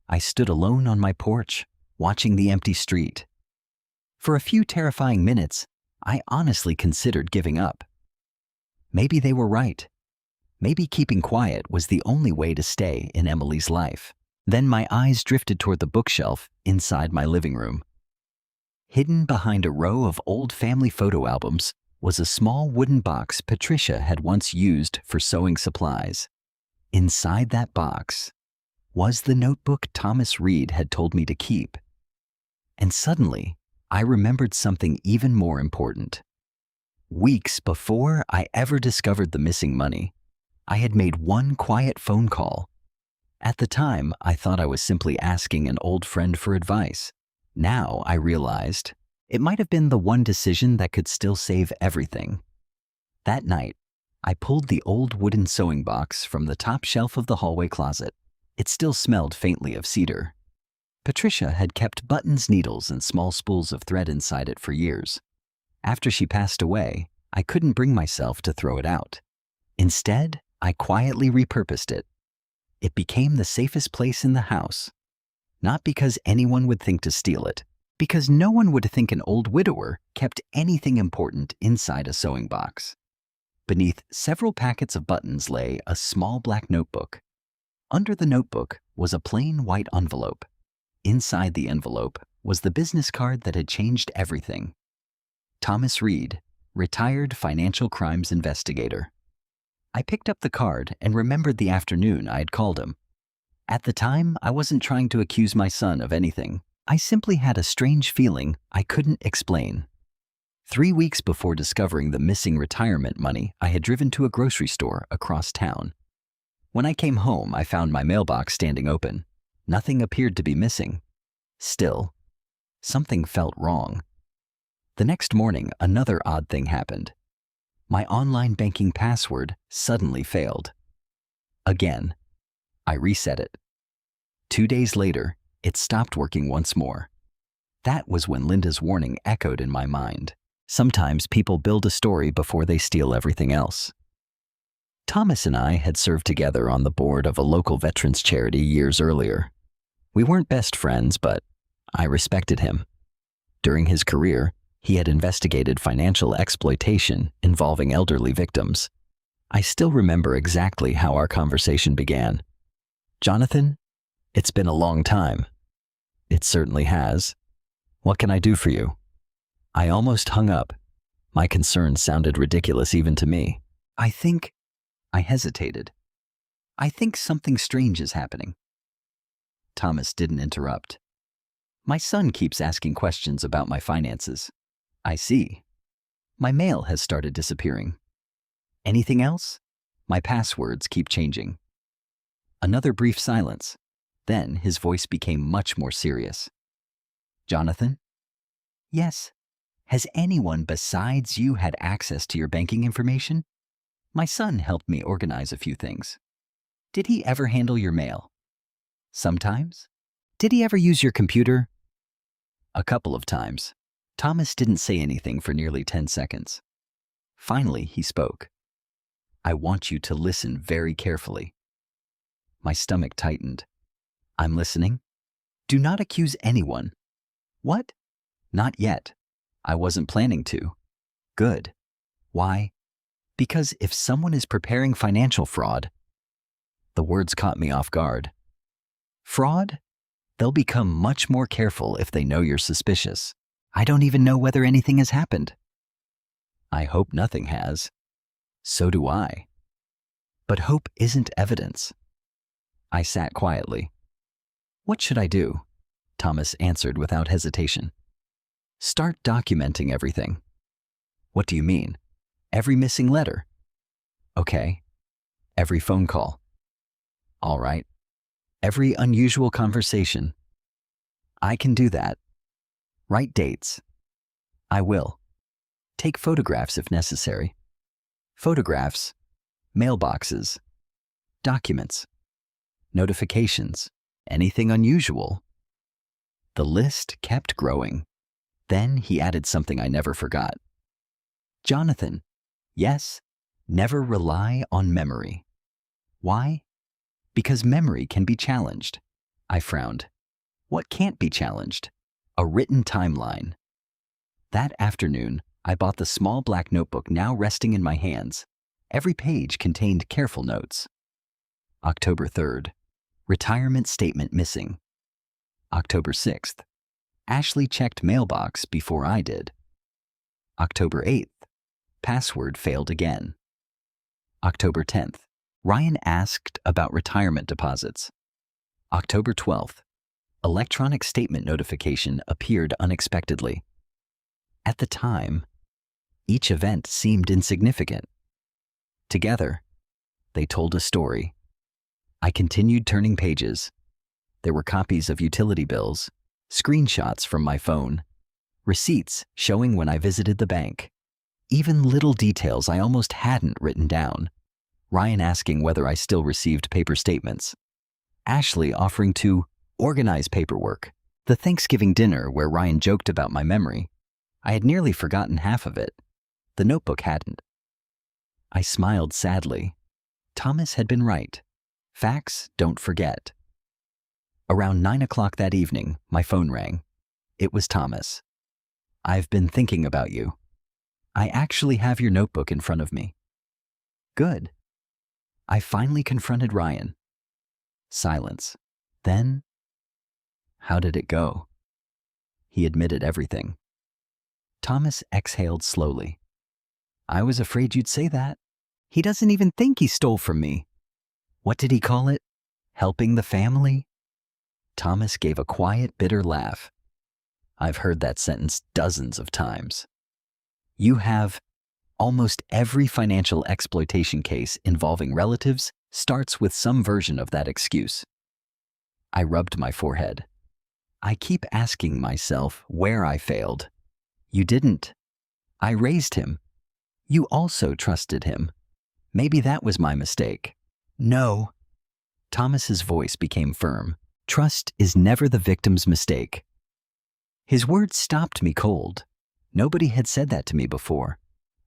I stood alone on my porch, watching the empty street. For a few terrifying minutes, I honestly considered giving up. Maybe they were right. Maybe keeping quiet was the only way to stay in Emily's life. Then my eyes drifted toward the bookshelf inside my living room. Hidden behind a row of old family photo albums was a small wooden box Patricia had once used for sewing supplies. Inside that box was the notebook Thomas Reed had told me to keep. And suddenly, I remembered something even more important. Weeks before I ever discovered the missing money, I had made one quiet phone call. At the time, I thought I was simply asking an old friend for advice. Now I realized it might have been the one decision that could still save everything. That night, I pulled the old wooden sewing box from the top shelf of the hallway closet. It still smelled faintly of cedar. Patricia had kept buttons, needles, and small spools of thread inside it for years. After she passed away, I couldn't bring myself to throw it out. Instead, I quietly repurposed it. It became the safest place in the house. Not because anyone would think to steal it, because no one would think an old widower kept anything important inside a sewing box. Beneath several packets of buttons lay a small black notebook. Under the notebook was a plain white envelope. Inside the envelope was the business card that had changed everything. Thomas Reed, retired financial crimes investigator. I picked up the card and remembered the afternoon I had called him. At the time, I wasn't trying to accuse my son of anything. I simply had a strange feeling I couldn't explain. 3 weeks before discovering the missing retirement money, I had driven to a grocery store across town. When I came home, I found my mailbox standing open. Nothing appeared to be missing. Still, something felt wrong. The next morning, another odd thing happened. My online banking password suddenly failed. Again, I reset it. 2 days later, it stopped working once more. That was when Linda's warning echoed in my mind. Sometimes people build a story before they steal everything else. Thomas and I had served together on the board of a local veterans charity years earlier. We weren't best friends, but I respected him. During his career, he had investigated financial exploitation involving elderly victims. I still remember exactly how our conversation began. Jonathan, it's been a long time. It certainly has. What can I do for you? I almost hung up. My concern sounded ridiculous even to me. I hesitated. I think something strange is happening. Thomas didn't interrupt. My son keeps asking questions about my finances. I see. My mail has started disappearing. Anything else? My passwords keep changing. Another brief silence. Then his voice became much more serious. Jonathan? Yes. Has anyone besides you had access to your banking information? My son helped me organize a few things. Did he ever handle your mail? Sometimes. Did he ever use your computer? A couple of times. Thomas didn't say anything for nearly 10 seconds. Finally, he spoke. I want you to listen very carefully. My stomach tightened. I'm listening. Do not accuse anyone. What? Not yet. I wasn't planning to. Good. Why? Because if someone is preparing financial fraud, the words caught me off guard. Fraud? They'll become much more careful if they know you're suspicious. I don't even know whether anything has happened. I hope nothing has. So do I. But hope isn't evidence. I sat quietly. What should I do? Thomas answered without hesitation. Start documenting everything. What do you mean? Every missing letter? Okay. Every phone call? All right. Every unusual conversation? I can do that. Write dates? I will. Take photographs if necessary. Photographs, mailboxes, documents, notifications, anything unusual. The list kept growing. Then he added something I never forgot. Jonathan, yes, never rely on memory. Why? Because memory can be challenged. I frowned. What can't be challenged? A written timeline. That afternoon, I bought the small black notebook now resting in my hands. Every page contained careful notes. October 3rd, retirement statement missing. October 6th, Ashley checked mailbox before I did. October 8th, password failed again. October 10th, Ryan asked about retirement deposits. October 12th, electronic statement notification appeared unexpectedly. At the time, each event seemed insignificant. Together, they told a story. I continued turning pages. There were copies of utility bills, screenshots from my phone, receipts showing when I visited the bank, even little details I almost hadn't written down. Ryan asking whether I still received paper statements. Ashley offering to organize paperwork. The Thanksgiving dinner where Ryan joked about my memory. I had nearly forgotten half of it. The notebook hadn't. I smiled sadly. Thomas had been right. Facts don't forget. Around 9 o'clock that evening, my phone rang. It was Thomas. I've been thinking about you. I actually have your notebook in front of me. Good. I finally confronted Ryan. Silence. Then, how did it go? He admitted everything. Thomas exhaled slowly. I was afraid you'd say that. He doesn't even think he stole from me. What did he call it? Helping the family? Thomas gave a quiet, bitter laugh. I've heard that sentence dozens of times. You have. Almost every financial exploitation case involving relatives starts with some version of that excuse. I rubbed my forehead. I keep asking myself where I failed. You didn't. I raised him. You also trusted him. Maybe that was my mistake. No. Thomas's voice became firm. Trust is never the victim's mistake. His words stopped me cold. Nobody had said that to me before.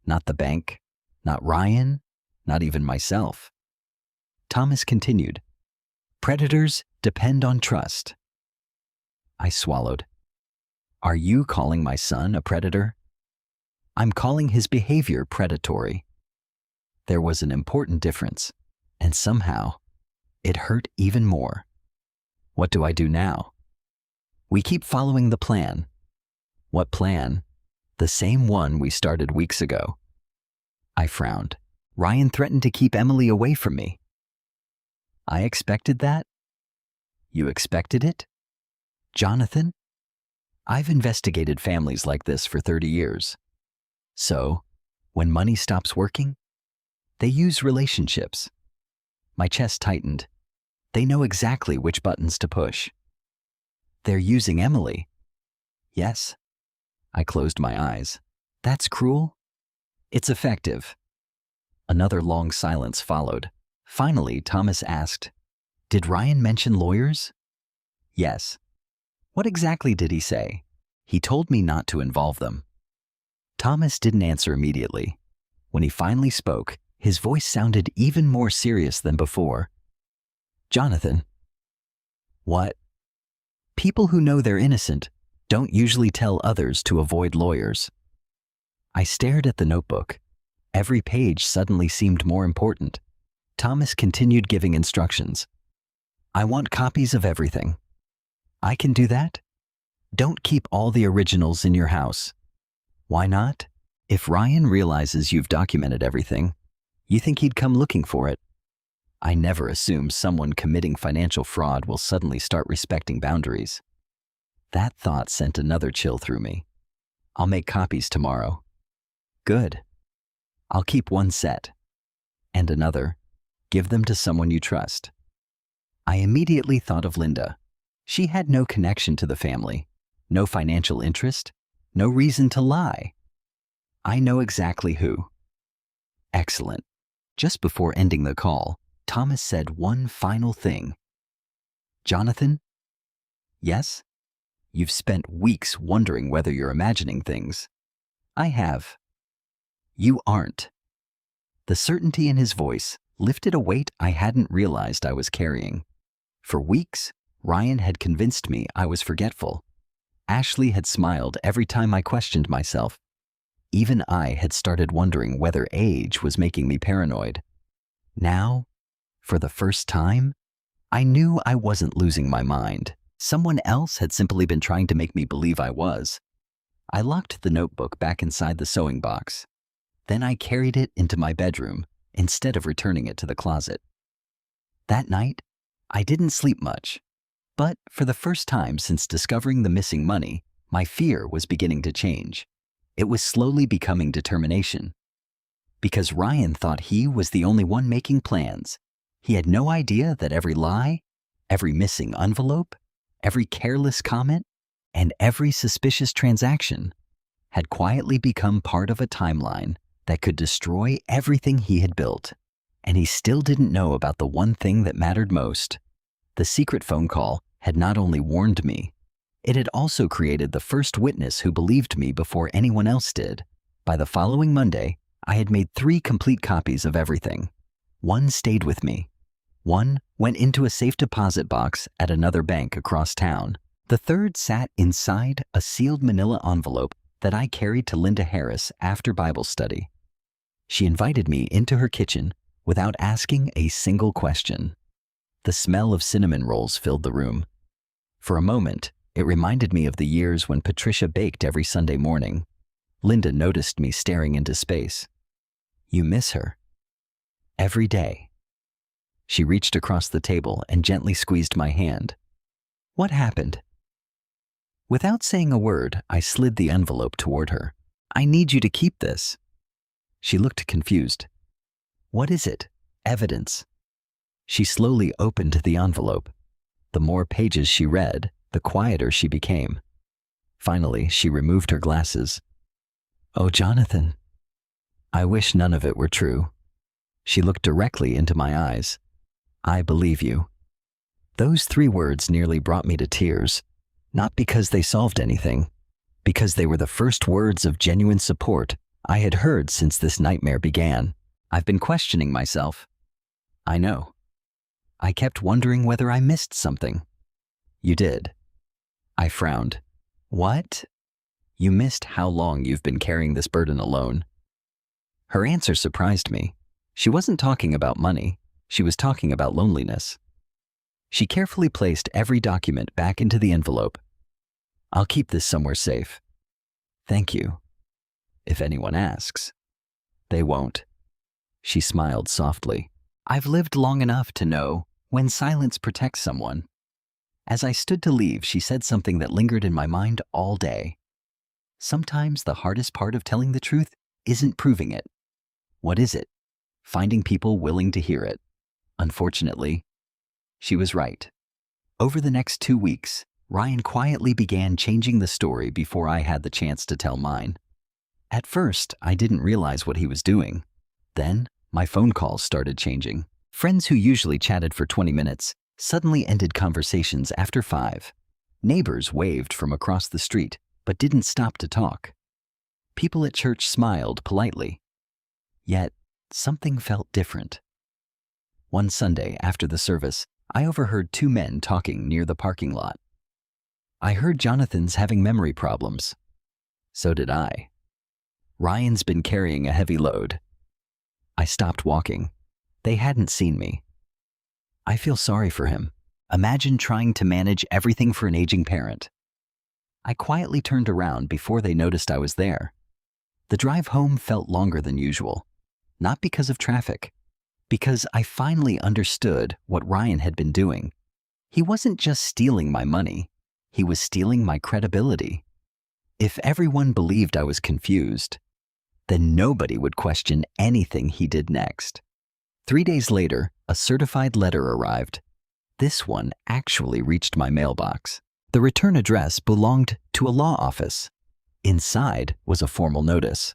Not the bank, not Ryan, not even myself. Thomas continued. Predators depend on trust. I swallowed. Are you calling my son a predator? I'm calling his behavior predatory. There was an important difference, and somehow, it hurt even more. What do I do now? We keep following the plan. What plan? The same one we started weeks ago. I frowned. Ryan threatened to keep Emily away from me. I expected that? You expected it? Jonathan? I've investigated families like this for 30 years. So, when money stops working, they use relationships. My chest tightened. They know exactly which buttons to push. They're using Emily. Yes. I closed my eyes. That's cruel? It's effective. Another long silence followed. Finally, Thomas asked, Did Ryan mention lawyers? Yes. What exactly did he say? He told me not to involve them. Thomas didn't answer immediately. When he finally spoke, his voice sounded even more serious than before. Jonathan. What? People who know they're innocent don't usually tell others to avoid lawyers. I stared at the notebook. Every page suddenly seemed more important. Thomas continued giving instructions. I want copies of everything. I can do that? Don't keep all the originals in your house. Why not? If Ryan realizes you've documented everything, you think he'd come looking for it. I never assume someone committing financial fraud will suddenly start respecting boundaries. That thought sent another chill through me. I'll make copies tomorrow. Good. I'll keep one set. And another. Give them to someone you trust. I immediately thought of Linda. She had no connection to the family, no financial interest, no reason to lie. I know exactly who. Excellent. Just before ending the call, Thomas said one final thing. Jonathan? Yes? You've spent weeks wondering whether you're imagining things. I have. You aren't. The certainty in his voice lifted a weight I hadn't realized I was carrying. For weeks, Ryan had convinced me I was forgetful. Ashley had smiled every time I questioned myself. Even I had started wondering whether age was making me paranoid. Now, for the first time, I knew I wasn't losing my mind. Someone else had simply been trying to make me believe I was. I locked the notebook back inside the sewing box. Then I carried it into my bedroom instead of returning it to the closet. That night, I didn't sleep much. But for the first time since discovering the missing money, my fear was beginning to change. It was slowly becoming determination. Because Ryan thought he was the only one making plans, he had no idea that every lie, every missing envelope, every careless comment, and every suspicious transaction had quietly become part of a timeline that could destroy everything he had built. And he still didn't know about the one thing that mattered most. The secret phone call had not only warned me, it had also created the first witness who believed me before anyone else did. By the following Monday, I had made 3 complete copies of everything. One stayed with me. One went into a safe deposit box at another bank across town. The third sat inside a sealed manila envelope that I carried to Linda Harris after Bible study. She invited me into her kitchen without asking a single question. The smell of cinnamon rolls filled the room. For a moment, it reminded me of the years when Patricia baked every Sunday morning. Linda noticed me staring into space. You miss her. Every day. She reached across the table and gently squeezed my hand. What happened? Without saying a word, I slid the envelope toward her. I need you to keep this. She looked confused. What is it? Evidence. She slowly opened the envelope. The more pages she read, the quieter she became. Finally, she removed her glasses. Oh, Jonathan. I wish none of it were true. She looked directly into my eyes. I believe you. Those 3 words nearly brought me to tears, not because they solved anything, because they were the first words of genuine support I had heard since this nightmare began. I've been questioning myself. I know. I kept wondering whether I missed something. You did. I frowned. What? You missed how long you've been carrying this burden alone. Her answer surprised me. She wasn't talking about money. She was talking about loneliness. She carefully placed every document back into the envelope. I'll keep this somewhere safe. Thank you. If anyone asks. They won't. She smiled softly. I've lived long enough to know when silence protects someone. As I stood to leave, she said something that lingered in my mind all day. Sometimes the hardest part of telling the truth isn't proving it. What is it? Finding people willing to hear it. Unfortunately, she was right. Over the next 2 weeks, Ryan quietly began changing the story before I had the chance to tell mine. At first, I didn't realize what he was doing. Then, my phone calls started changing. Friends who usually chatted for 20 minutes suddenly ended conversations after 5. Neighbors waved from across the street, but didn't stop to talk. People at church smiled politely. Yet, something felt different. One Sunday after the service, I overheard 2 men talking near the parking lot. I heard Jonathan's having memory problems. So did I. Ryan's been carrying a heavy load. I stopped walking. They hadn't seen me. I feel sorry for him. Imagine trying to manage everything for an aging parent. I quietly turned around before they noticed I was there. The drive home felt longer than usual, not because of traffic, because I finally understood what Ryan had been doing. He wasn't just stealing my money, he was stealing my credibility. If everyone believed I was confused, then nobody would question anything he did next. 3 days later, a certified letter arrived. This one actually reached my mailbox. The return address belonged to a law office. Inside was a formal notice.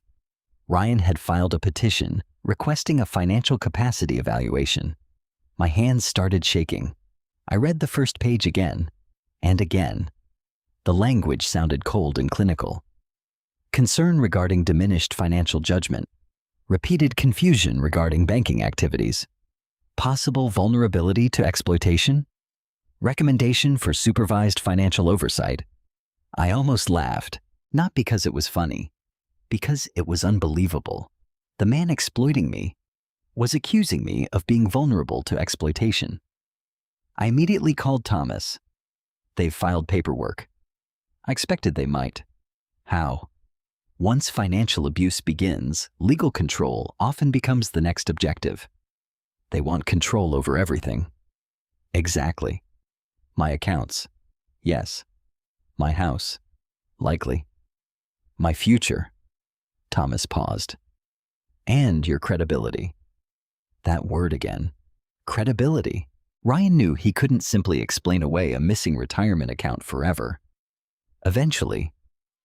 Ryan had filed a petition requesting a financial capacity evaluation. My hands started shaking. I read the first page again and again. The language sounded cold and clinical. Concern regarding diminished financial judgment. Repeated confusion regarding banking activities. Possible vulnerability to exploitation. Recommendation for supervised financial oversight. I almost laughed, not because it was funny, because it was unbelievable. The man exploiting me was accusing me of being vulnerable to exploitation. I immediately called Thomas. They've filed paperwork. I expected they might. How? Once financial abuse begins, legal control often becomes the next objective. They want control over everything. Exactly. My accounts. Yes. My house. Likely. My future. Thomas paused. And your credibility. That word again. Credibility. Ryan knew he couldn't simply explain away a missing retirement account forever. Eventually,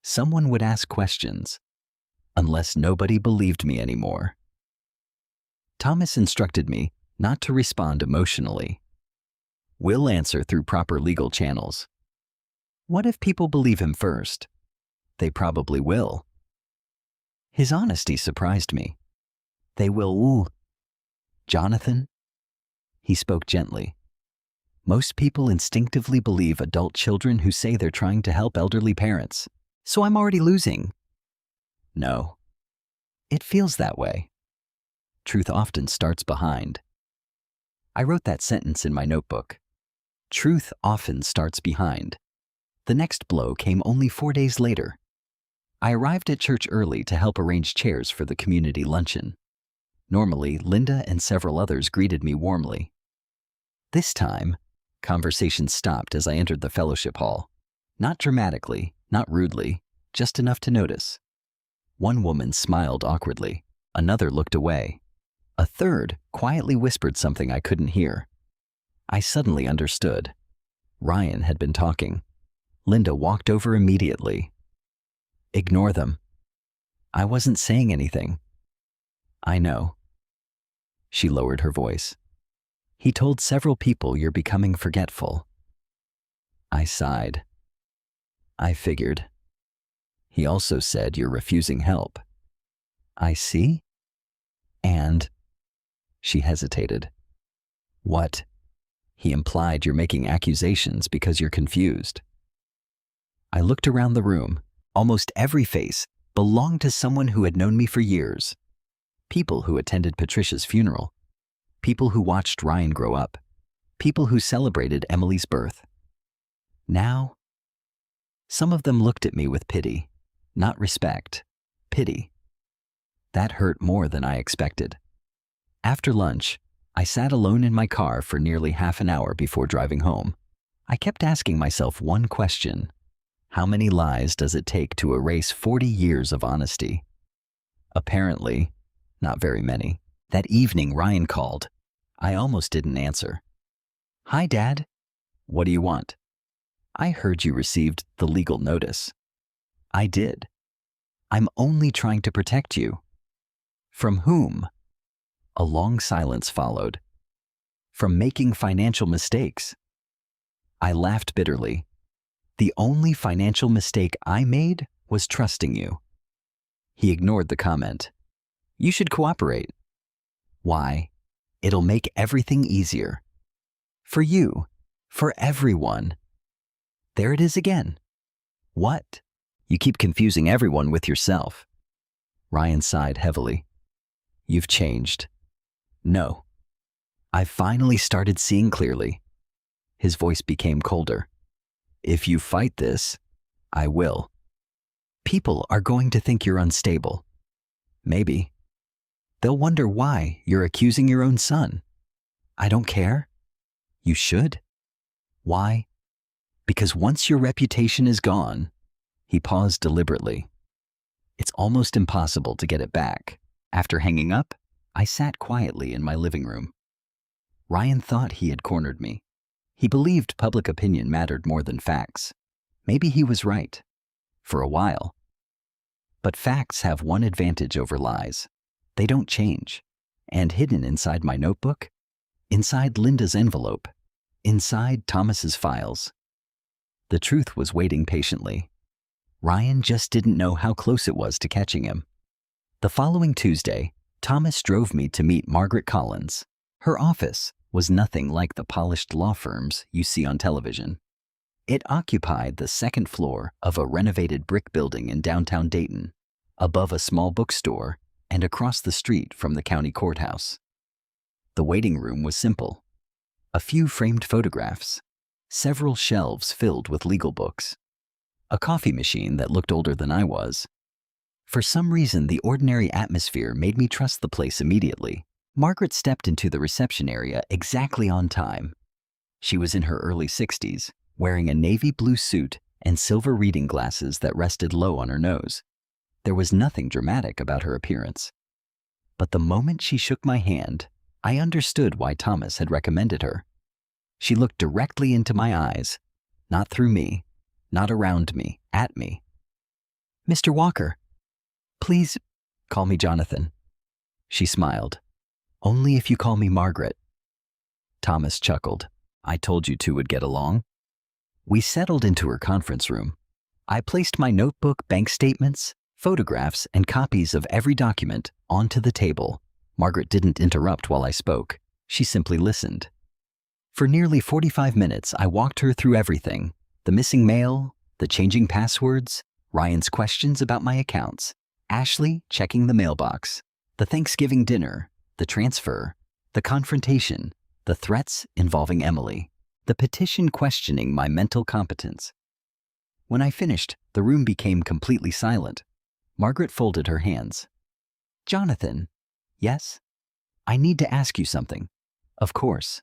someone would ask questions, unless nobody believed me anymore. Thomas instructed me not to respond emotionally. We'll answer through proper legal channels. What if people believe him first? They probably will. His honesty surprised me. They will. Jonathan? He spoke gently. Most people instinctively believe adult children who say they're trying to help elderly parents. So I'm already losing. No. It feels that way. Truth often starts behind. I wrote that sentence in my notebook. Truth often starts behind. The next blow came only 4 days later. I arrived at church early to help arrange chairs for the community luncheon. Normally, Linda and several others greeted me warmly. This time, conversation stopped as I entered the fellowship hall. Not dramatically, not rudely, just enough to notice. One woman smiled awkwardly. Another looked away. A third quietly whispered something I couldn't hear. I suddenly understood. Ryan had been talking. Linda walked over immediately. Ignore them. I wasn't saying anything. I know. She lowered her voice. He told several people you're becoming forgetful. I sighed. I figured. He also said you're refusing help. I see. And she hesitated. What? He implied you're making accusations because you're confused. I looked around the room. Almost every face belonged to someone who had known me for years. People who attended Patricia's funeral. People who watched Ryan grow up. People who celebrated Emily's birth. Now, some of them looked at me with pity. Not respect. Pity. That hurt more than I expected. After lunch, I sat alone in my car for nearly half an hour before driving home. I kept asking myself one question. How many lies does it take to erase 40 years of honesty? Apparently, not very many. That evening, Ryan called. I almost didn't answer. Hi, Dad. What do you want? I heard you received the legal notice. I did. I'm only trying to protect you. From whom? A long silence followed. From making financial mistakes. I laughed bitterly. The only financial mistake I made was trusting you. He ignored the comment. You should cooperate. Why? It'll make everything easier. For you. For everyone. There it is again. What? You keep confusing everyone with yourself. Ryan sighed heavily. You've changed. No. I finally started seeing clearly. His voice became colder. If you fight this, I will. People are going to think you're unstable. Maybe. They'll wonder why you're accusing your own son. I don't care. You should. Why? Because once your reputation is gone, he paused deliberately. It's almost impossible to get it back. After hanging up, I sat quietly in my living room. Ryan thought he had cornered me. He believed public opinion mattered more than facts. Maybe he was right. For a while. But facts have one advantage over lies. They don't change. And hidden inside my notebook, inside Linda's envelope, inside Thomas's files, the truth was waiting patiently. Ryan just didn't know how close it was to catching him. The following Tuesday, Thomas drove me to meet Margaret Collins. Her office was nothing like the polished law firms you see on television. It occupied the second floor of a renovated brick building in downtown Dayton, above a small bookstore and across the street from the county courthouse. The waiting room was simple. A few framed photographs, several shelves filled with legal books, a coffee machine that looked older than I was. For some reason, the ordinary atmosphere made me trust the place immediately. Margaret stepped into the reception area exactly on time. She was in her early 60s, wearing a navy blue suit and silver reading glasses that rested low on her nose. There was nothing dramatic about her appearance. But the moment she shook my hand, I understood why Thomas had recommended her. She looked directly into my eyes, not through me, not around me, at me. Mr. Walker, please call me Jonathan. She smiled. Only if you call me Margaret. Thomas chuckled. I told you two would get along. We settled into her conference room. I placed my notebook, bank statements, photographs, and copies of every document onto the table. Margaret didn't interrupt while I spoke. She simply listened. For nearly 45 minutes, I walked her through everything. The missing mail, the changing passwords, Ryan's questions about my accounts, Ashley checking the mailbox, the Thanksgiving dinner, the transfer, the confrontation, the threats involving Emily, the petition questioning my mental competence. When I finished, the room became completely silent. Margaret folded her hands. Jonathan, yes? I need to ask you something. Of course.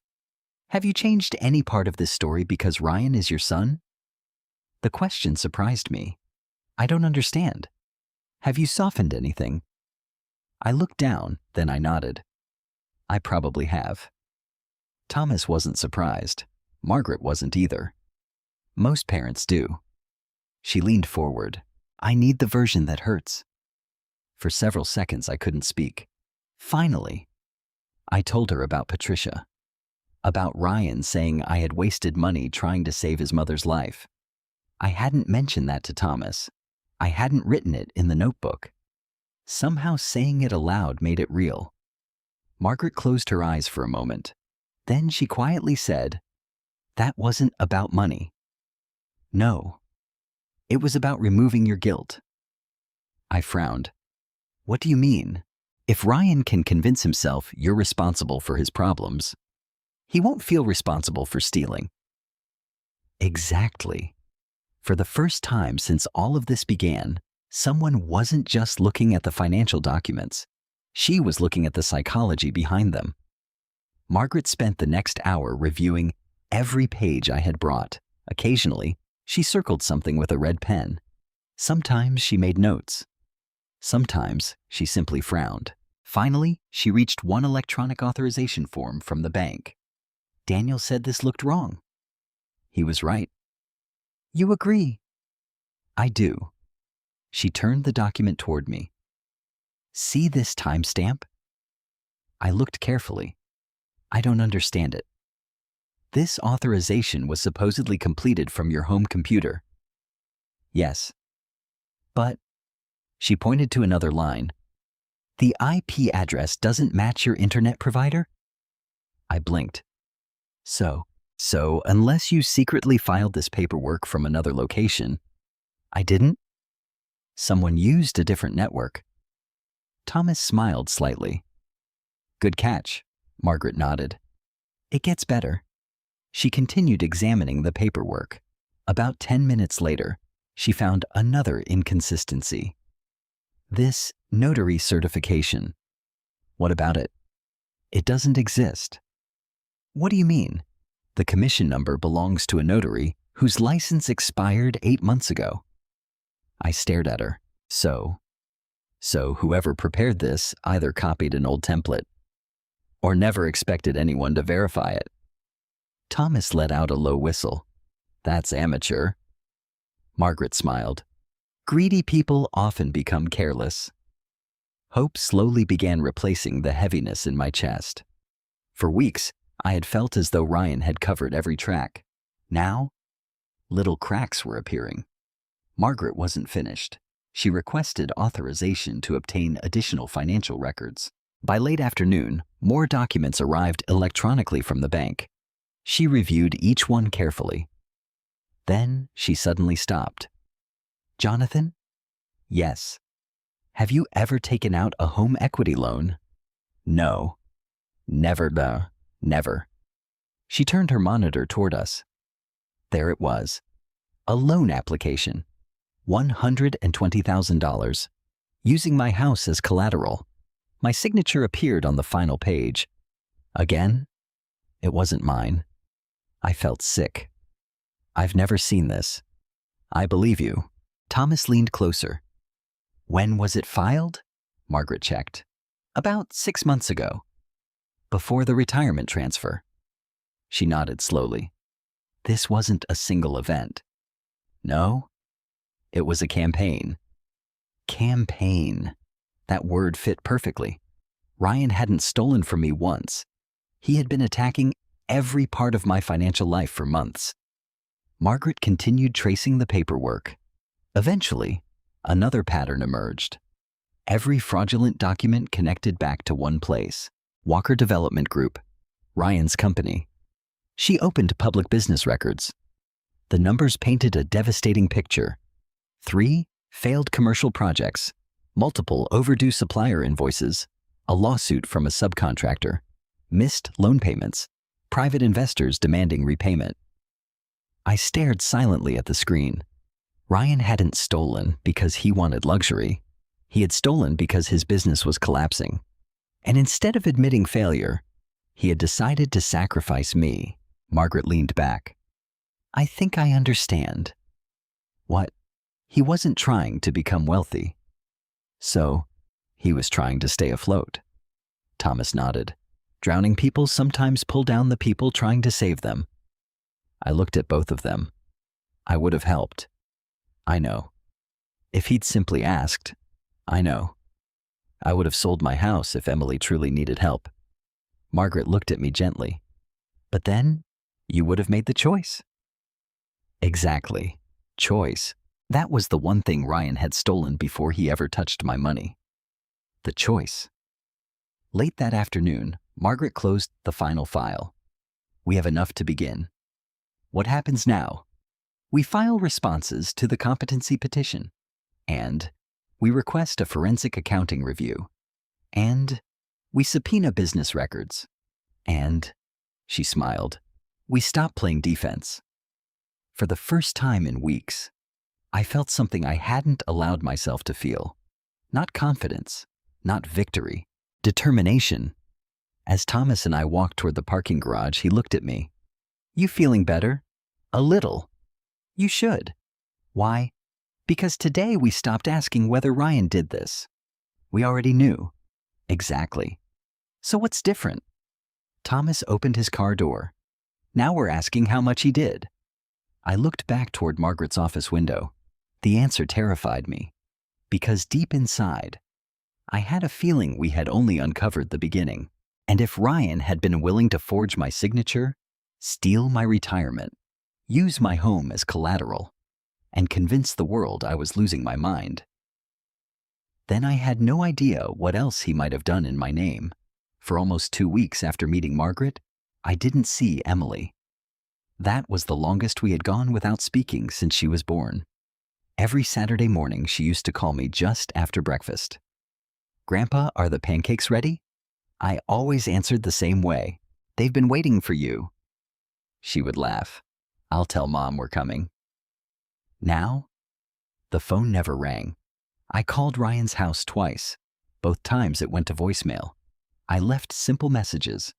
Have you changed any part of this story because Ryan is your son? The question surprised me. I don't understand. Have you softened anything? I looked down, then I nodded. I probably have. Thomas wasn't surprised. Margaret wasn't either. Most parents do. She leaned forward. I need the version that hurts. For several seconds, I couldn't speak. Finally, I told her about Patricia. About Ryan saying I had wasted money trying to save his mother's life. I hadn't mentioned that to Thomas. I hadn't written it in the notebook. Somehow saying it aloud made it real. Margaret closed her eyes for a moment. Then she quietly said, that wasn't about money. No. It was about removing your guilt. I frowned. What do you mean? If Ryan can convince himself you're responsible for his problems, he won't feel responsible for stealing. Exactly. For the first time since all of this began, someone wasn't just looking at the financial documents. She was looking at the psychology behind them. Margaret spent the next hour reviewing every page I had brought. Occasionally, she circled something with a red pen. Sometimes she made notes. Sometimes she simply frowned. Finally, she reached one electronic authorization form from the bank. Daniel said this looked wrong. He was right. You agree? I do. She turned the document toward me. See this timestamp? I looked carefully. I don't understand it. This authorization was supposedly completed from your home computer. Yes. But, she pointed to another line. The IP address doesn't match your internet provider? I blinked. So unless you secretly filed this paperwork from another location, I didn't? Someone used a different network. Thomas smiled slightly. Good catch, Margaret nodded. It gets better. She continued examining the paperwork. About 10 minutes later, she found another inconsistency. This notary certification. What about it? It doesn't exist. What do you mean? The commission number belongs to a notary whose license expired 8 months ago. I stared at her. So whoever prepared this either copied an old template or never expected anyone to verify it. Thomas let out a low whistle. That's amateur. Margaret smiled. Greedy people often become careless. Hope slowly began replacing the heaviness in my chest. For weeks, I had felt as though Ryan had covered every track. Now, little cracks were appearing. Margaret wasn't finished. She requested authorization to obtain additional financial records. By late afternoon, more documents arrived electronically from the bank. She reviewed each one carefully. Then she suddenly stopped. Jonathan? Yes. Have you ever taken out a home equity loan? No. Never. She turned her monitor toward us. There it was. A loan application. $120,000. Using my house as collateral. My signature appeared on the final page. Again? It wasn't mine. I felt sick. I've never seen this. I believe you. Thomas leaned closer. When was it filed? Margaret checked. About 6 months ago. Before the retirement transfer. She nodded slowly. This wasn't a single event. No, it was a campaign. Campaign. That word fit perfectly. Ryan hadn't stolen from me once. He had been attacking every part of my financial life for months. Margaret continued tracing the paperwork. Eventually, another pattern emerged. Every fraudulent document connected back to one place. Walker Development Group, Ryan's company. She opened public business records. The numbers painted a devastating picture. 3 failed commercial projects, multiple overdue supplier invoices, a lawsuit from a subcontractor, missed loan payments, private investors demanding repayment. I stared silently at the screen. Ryan hadn't stolen because he wanted luxury. He had stolen because his business was collapsing. And instead of admitting failure, he had decided to sacrifice me. Margaret leaned back. I think I understand. What? He wasn't trying to become wealthy. So, he was trying to stay afloat. Thomas nodded. Drowning people sometimes pull down the people trying to save them. I looked at both of them. I would have helped. I know. If he'd simply asked, I know. I would have sold my house if Emily truly needed help. Margaret looked at me gently. But then, you would have made the choice. Exactly. Choice. That was the one thing Ryan had stolen before he ever touched my money. The choice. Late that afternoon, Margaret closed the final file. We have enough to begin. What happens now? We file responses to the competency petition. And we request a forensic accounting review. And we subpoena business records. And, she smiled, we stop playing defense. For the first time in weeks, I felt something I hadn't allowed myself to feel. Not confidence, not victory, determination. As Thomas and I walked toward the parking garage, he looked at me. You feeling better? A little. You should. Why? Because today we stopped asking whether Ryan did this. We already knew. Exactly. So what's different? Thomas opened his car door. Now we're asking how much he did. I looked back toward Margaret's office window. The answer terrified me. Because deep inside, I had a feeling we had only uncovered the beginning. And if Ryan had been willing to forge my signature, steal my retirement, use my home as collateral, and convince the world I was losing my mind, then I had no idea what else he might have done in my name. For almost 2 weeks after meeting Margaret, I didn't see Emily. That was the longest we had gone without speaking since she was born. Every Saturday morning, she used to call me just after breakfast. Grandpa, are the pancakes ready? I always answered the same way. They've been waiting for you. She would laugh. I'll tell Mom we're coming. Now, the phone never rang. I called Ryan's house twice. Both times it went to voicemail. I left simple messages.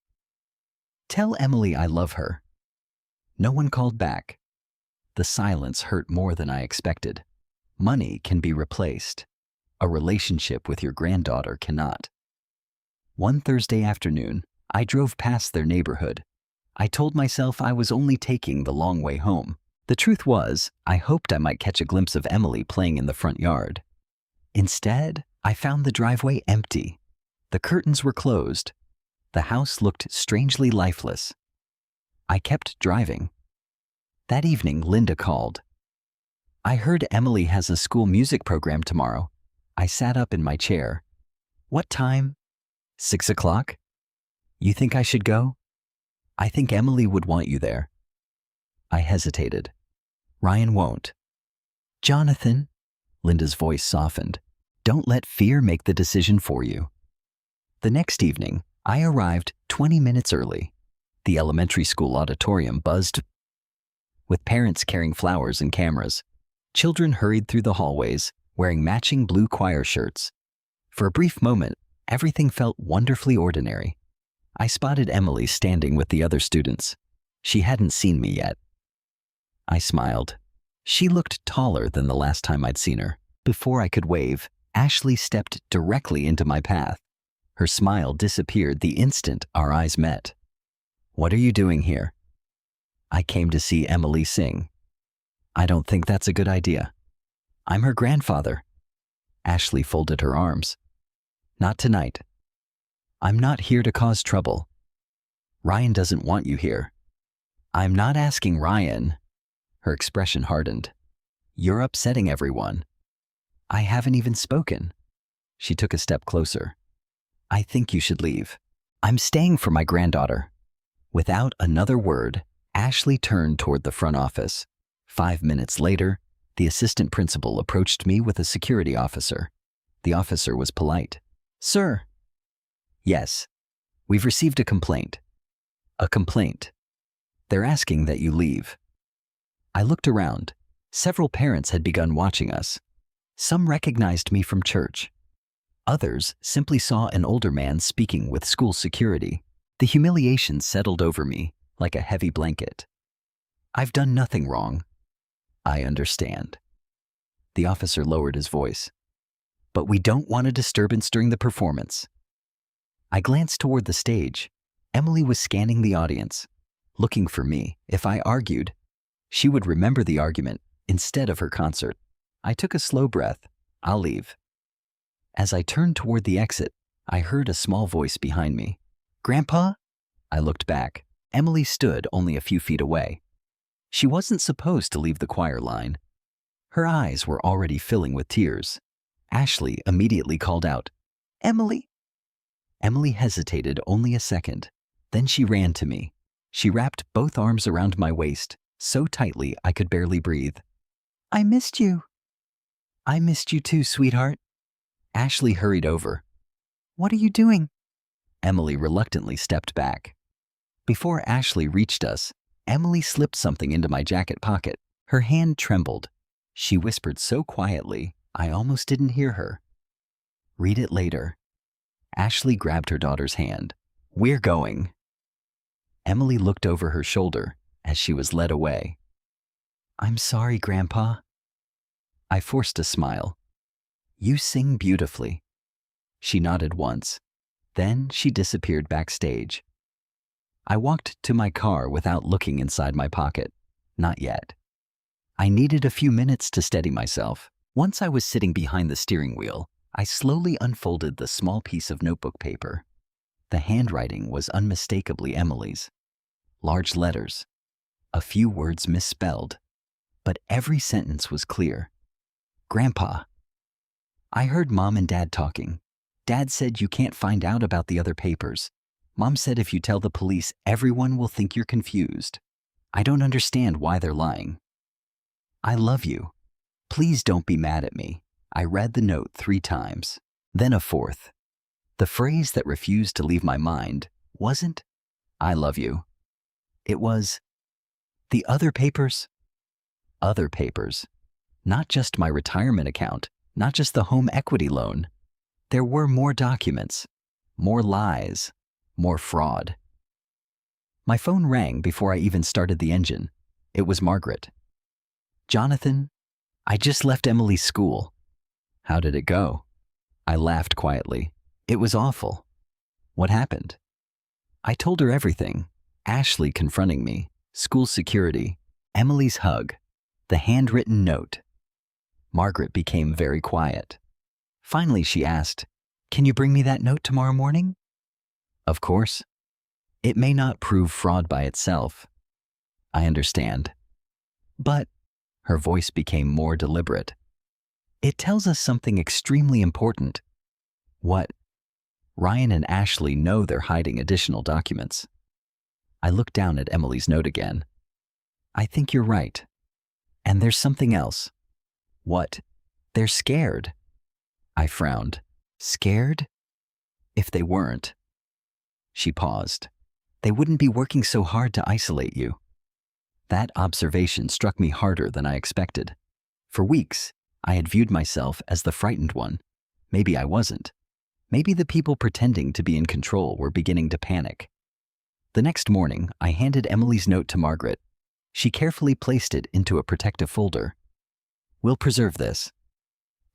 Tell Emily I love her. No one called back. The silence hurt more than I expected. Money can be replaced. A relationship with your granddaughter cannot. One Thursday afternoon, I drove past their neighborhood. I told myself I was only taking the long way home. The truth was, I hoped I might catch a glimpse of Emily playing in the front yard. Instead, I found the driveway empty. The curtains were closed. The house looked strangely lifeless. I kept driving. That evening, Linda called. I heard Emily has a school music program tomorrow. I sat up in my chair. What time? 6 o'clock? You think I should go? I think Emily would want you there. I hesitated. Ryan won't. Jonathan, Linda's voice softened. Don't let fear make the decision for you. The next evening, I arrived 20 minutes early. The elementary school auditorium buzzed with parents carrying flowers and cameras. Children hurried through the hallways, wearing matching blue choir shirts. For a brief moment, everything felt wonderfully ordinary. I spotted Emily standing with the other students. She hadn't seen me yet. I smiled. She looked taller than the last time I'd seen her. Before I could wave, Ashley stepped directly into my path. Her smile disappeared the instant our eyes met. What are you doing here? I came to see Emily sing. I don't think that's a good idea. I'm her grandfather. Ashley folded her arms. Not tonight. I'm not here to cause trouble. Ryan doesn't want you here. I'm not asking Ryan. Her expression hardened. You're upsetting everyone. I haven't even spoken. She took a step closer. I think you should leave. I'm staying for my granddaughter. Without another word, Ashley turned toward the front office. 5 minutes later, the assistant principal approached me with a security officer. The officer was polite. Sir. Yes. We've received a complaint. A complaint. They're asking that you leave. I looked around. Several parents had begun watching us. Some recognized me from church. Others simply saw an older man speaking with school security. The humiliation settled over me like a heavy blanket. I've done nothing wrong. I understand. The officer lowered his voice. But we don't want a disturbance during the performance. I glanced toward the stage. Emily was scanning the audience, looking for me. If I argued, she would remember the argument instead of her concert. I took a slow breath. I'll leave. As I turned toward the exit, I heard a small voice behind me. Grandpa? I looked back. Emily stood only a few feet away. She wasn't supposed to leave the choir line. Her eyes were already filling with tears. Ashley immediately called out, Emily! Emily hesitated only a second. Then she ran to me. She wrapped both arms around my waist, so tightly I could barely breathe. I missed you. I missed you too, sweetheart. Ashley hurried over. What are you doing? Emily reluctantly stepped back. Before Ashley reached us, Emily slipped something into my jacket pocket. Her hand trembled. She whispered so quietly, I almost didn't hear her. Read it later. Ashley grabbed her daughter's hand. We're going. Emily looked over her shoulder as she was led away. I'm sorry, Grandpa. I forced a smile. You sing beautifully. She nodded once. Then she disappeared backstage. I walked to my car without looking inside my pocket. Not yet. I needed a few minutes to steady myself. Once I was sitting behind the steering wheel, I slowly unfolded the small piece of notebook paper. The handwriting was unmistakably Emily's. Large letters. A few words misspelled. But every sentence was clear. Grandpa. I heard Mom and Dad talking. Dad said you can't find out about the other papers. Mom said if you tell the police, everyone will think you're confused. I don't understand why they're lying. I love you. Please don't be mad at me. I read the note 3 times, then a 4th. The phrase that refused to leave my mind wasn't, "I love you." It was, "The other papers?" Other papers. Not just my retirement account, not just the home equity loan. There were more documents, more lies, more fraud. My phone rang before I even started the engine. It was Margaret. "Jonathan, I just left Emily's school." "How did it go?" I laughed quietly. "It was awful." "What happened?" I told her everything. Ashley confronting me, school security, Emily's hug, the handwritten note. Margaret became very quiet. Finally, she asked, "Can you bring me that note tomorrow morning?" "Of course. It may not prove fraud by itself." "I understand." "But," her voice became more deliberate, "it tells us something extremely important." "What?" "Ryan and Ashley know they're hiding additional documents." I looked down at Emily's note again. "I think you're right. And there's something else." "What?" "They're scared." I frowned. "Scared?" "If they weren't." She paused. "They wouldn't be working so hard to isolate you." That observation struck me harder than I expected. For weeks, I had viewed myself as the frightened one. Maybe I wasn't. Maybe the people pretending to be in control were beginning to panic. The next morning, I handed Emily's note to Margaret. She carefully placed it into a protective folder. "We'll preserve this."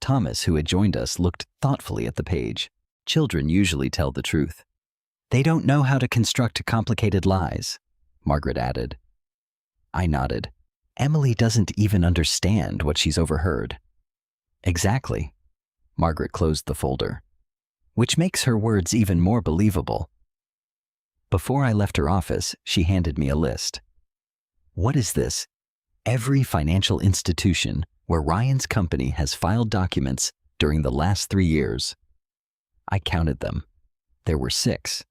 Thomas, who had joined us, looked thoughtfully at the page. Children usually tell the truth. "They don't know how to construct complicated lies," Margaret added. I nodded. "Emily doesn't even understand what she's overheard." "Exactly." Margaret closed the folder. "Which makes her words even more believable." Before I left her office, she handed me a list. "What is this? Every financial institution where Ryan's company has filed documents during the last 3 years." I counted them. There were 6.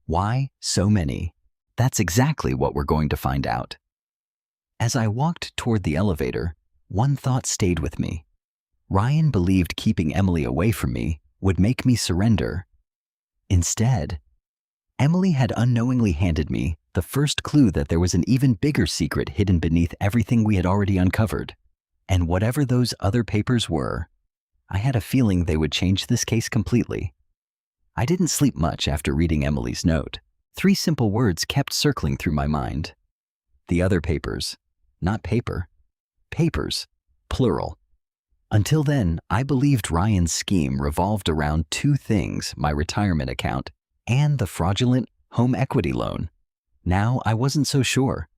Why so many? That's exactly what we're going to find out. As I walked toward the elevator, one thought stayed with me. Ryan believed keeping Emily away from me would make me surrender. Instead, Emily had unknowingly handed me the first clue that there was an even bigger secret hidden beneath everything we had already uncovered. And whatever those other papers were, I had a feeling they would change this case completely. I didn't sleep much after reading Emily's note. 3 simple words kept circling through my mind. The other papers. Not paper. Papers. Plural. Until then, I believed Ryan's scheme revolved around 2 things: my retirement account and the fraudulent home equity loan. Now I wasn't so sure.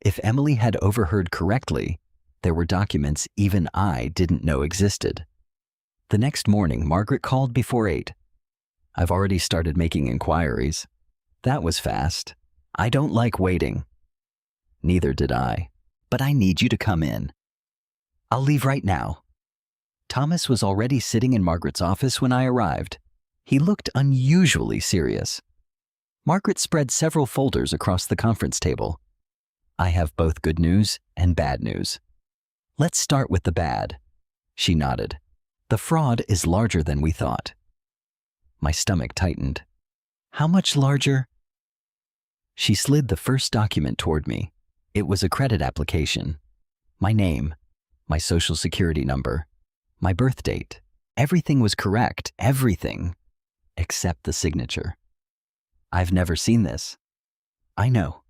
If Emily had overheard correctly, there were documents even I didn't know existed. The next morning, Margaret called before 8. "I've already started making inquiries." "That was fast." "I don't like waiting." "Neither did I. But I need you to come in." "I'll leave right now." Thomas was already sitting in Margaret's office when I arrived. He looked unusually serious. Margaret spread several folders across the conference table. "I have both good news and bad news. Let's start with the bad." She nodded. "The fraud is larger than we thought." My stomach tightened. "How much larger?" She slid the first document toward me. It was a credit application. My name, my social security number, my birth date. Everything was correct, everything, except the signature. "I've never seen this." "I know."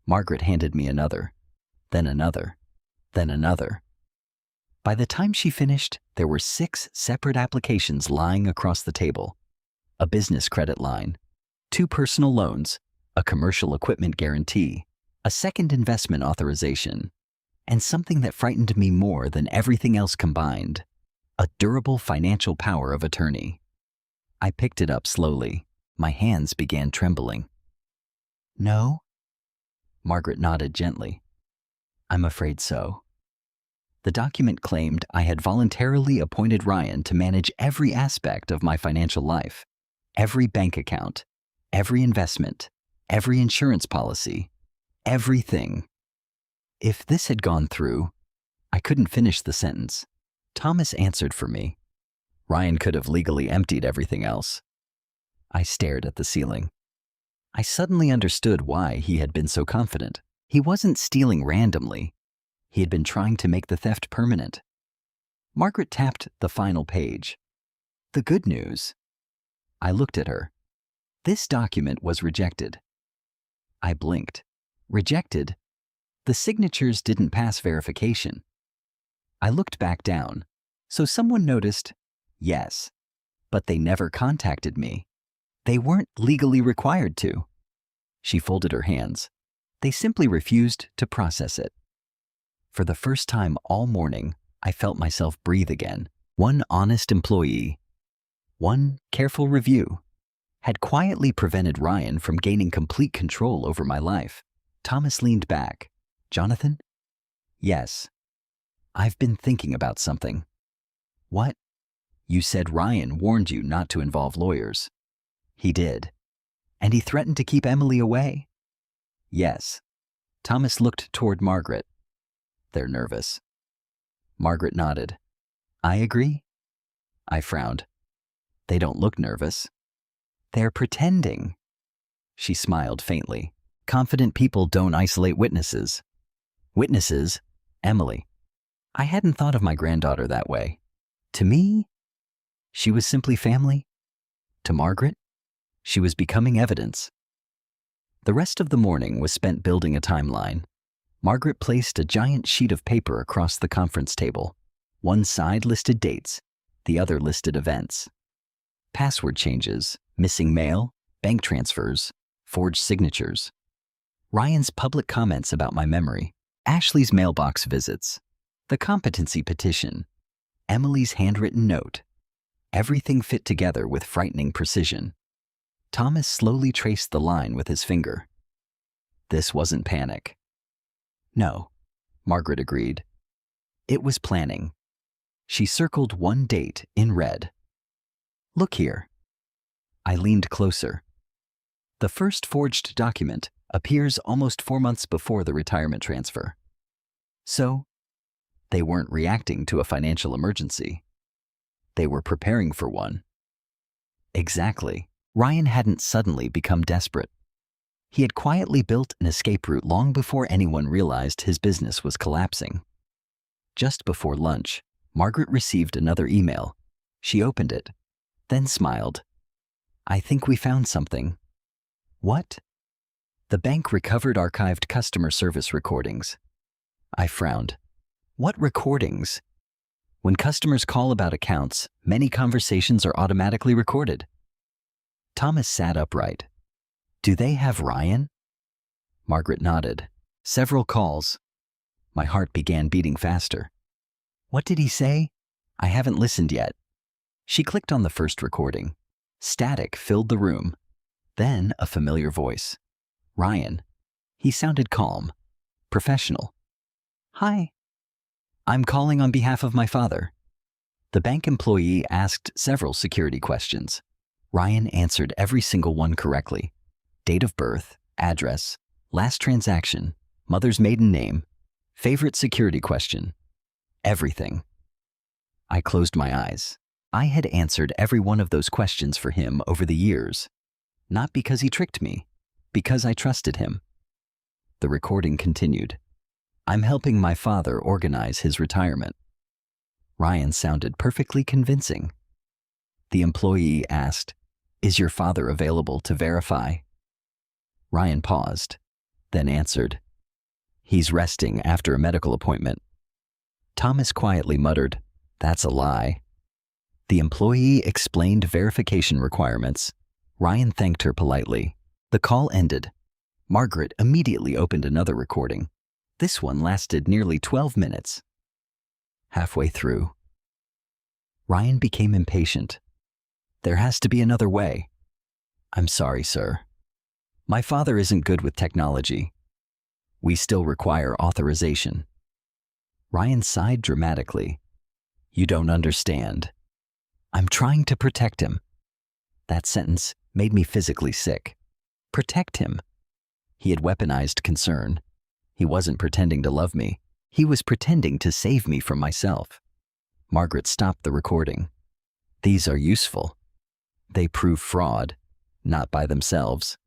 Margaret handed me another, then another, then another. By the time she finished, there were 6 separate applications lying across the table. A business credit line, 2 personal loans, a commercial equipment guarantee, a second investment authorization, and something that frightened me more than everything else combined: a durable financial power of attorney. I picked it up slowly. My hands began trembling. "No?" Margaret nodded gently. "I'm afraid so." The document claimed I had voluntarily appointed Ryan to manage every aspect of my financial life: every bank account, every investment, every insurance policy, everything. If this had gone through, I couldn't finish the sentence. Thomas answered for me. Ryan could have legally emptied everything else. I stared at the ceiling. I suddenly understood why he had been so confident. He wasn't stealing randomly. He had been trying to make the theft permanent. Margaret tapped the final page. The good news. I looked at her. This document was rejected. I blinked. Rejected? The signatures didn't pass verification. I looked back down. So someone noticed? Yes. But they never contacted me. They weren't legally required to. She folded her hands. They simply refused to process it. For the first time all morning, I felt myself breathe again. One honest employee, one careful review, had quietly prevented Ryan from gaining complete control over my life. Thomas leaned back. Jonathan? Yes. I've been thinking about something. What? You said Ryan warned you not to involve lawyers. He did. And he threatened to keep Emily away? Yes. Thomas looked toward Margaret. They're nervous. Margaret nodded. I agree. I frowned. They don't look nervous. They're pretending. She smiled faintly. Confident people don't isolate witnesses. Witnesses? Emily. I hadn't thought of my granddaughter that way. To me, she was simply family. To Margaret, she was becoming evidence. The rest of the morning was spent building a timeline. Margaret placed a giant sheet of paper across the conference table. One side listed dates, the other listed events. Password changes, missing mail, bank transfers, forged signatures. Ryan's public comments about my memory, Ashley's mailbox visits, the competency petition, Emily's handwritten note. Everything fit together with frightening precision. Thomas slowly traced the line with his finger. This wasn't panic. No, Margaret agreed. It was planning. She circled one date in red. Look here. I leaned closer. The first forged document appears almost 4 months before the retirement transfer. So, they weren't reacting to a financial emergency. They were preparing for one. Exactly. Ryan hadn't suddenly become desperate. He had quietly built an escape route long before anyone realized his business was collapsing. Just before lunch, Margaret received another email. She opened it, then smiled. I think we found something. What? The bank recovered archived customer service recordings. I frowned. What recordings? When customers call about accounts, many conversations are automatically recorded. Thomas sat upright. Do they have Ryan? Margaret nodded. Several calls. My heart began beating faster. What did he say? I haven't listened yet. She clicked on the first recording. Static filled the room. Then a familiar voice. Ryan. He sounded calm, professional. Hi. I'm calling on behalf of my father. The bank employee asked several security questions. Ryan answered every single one correctly. Date of birth, address, last transaction, mother's maiden name, favorite security question. Everything. I closed my eyes. I had answered every one of those questions for him over the years. Not because he tricked me, because I trusted him. The recording continued. I'm helping my father organize his retirement. Ryan sounded perfectly convincing. The employee asked, Is your father available to verify? Ryan paused, then answered, He's resting after a medical appointment. Thomas quietly muttered, That's a lie. The employee explained verification requirements. Ryan thanked her politely. The call ended. Margaret immediately opened another recording. This one lasted nearly 12 minutes. Halfway through, Ryan became impatient. There has to be another way. I'm sorry, sir. My father isn't good with technology. We still require authorization. Ryan sighed dramatically. You don't understand. I'm trying to protect him. That sentence made me physically sick. Protect him. He had weaponized concern. He wasn't pretending to love me. He was pretending to save me from myself. Margaret stopped the recording. These are useful. They prove fraud. Not by themselves.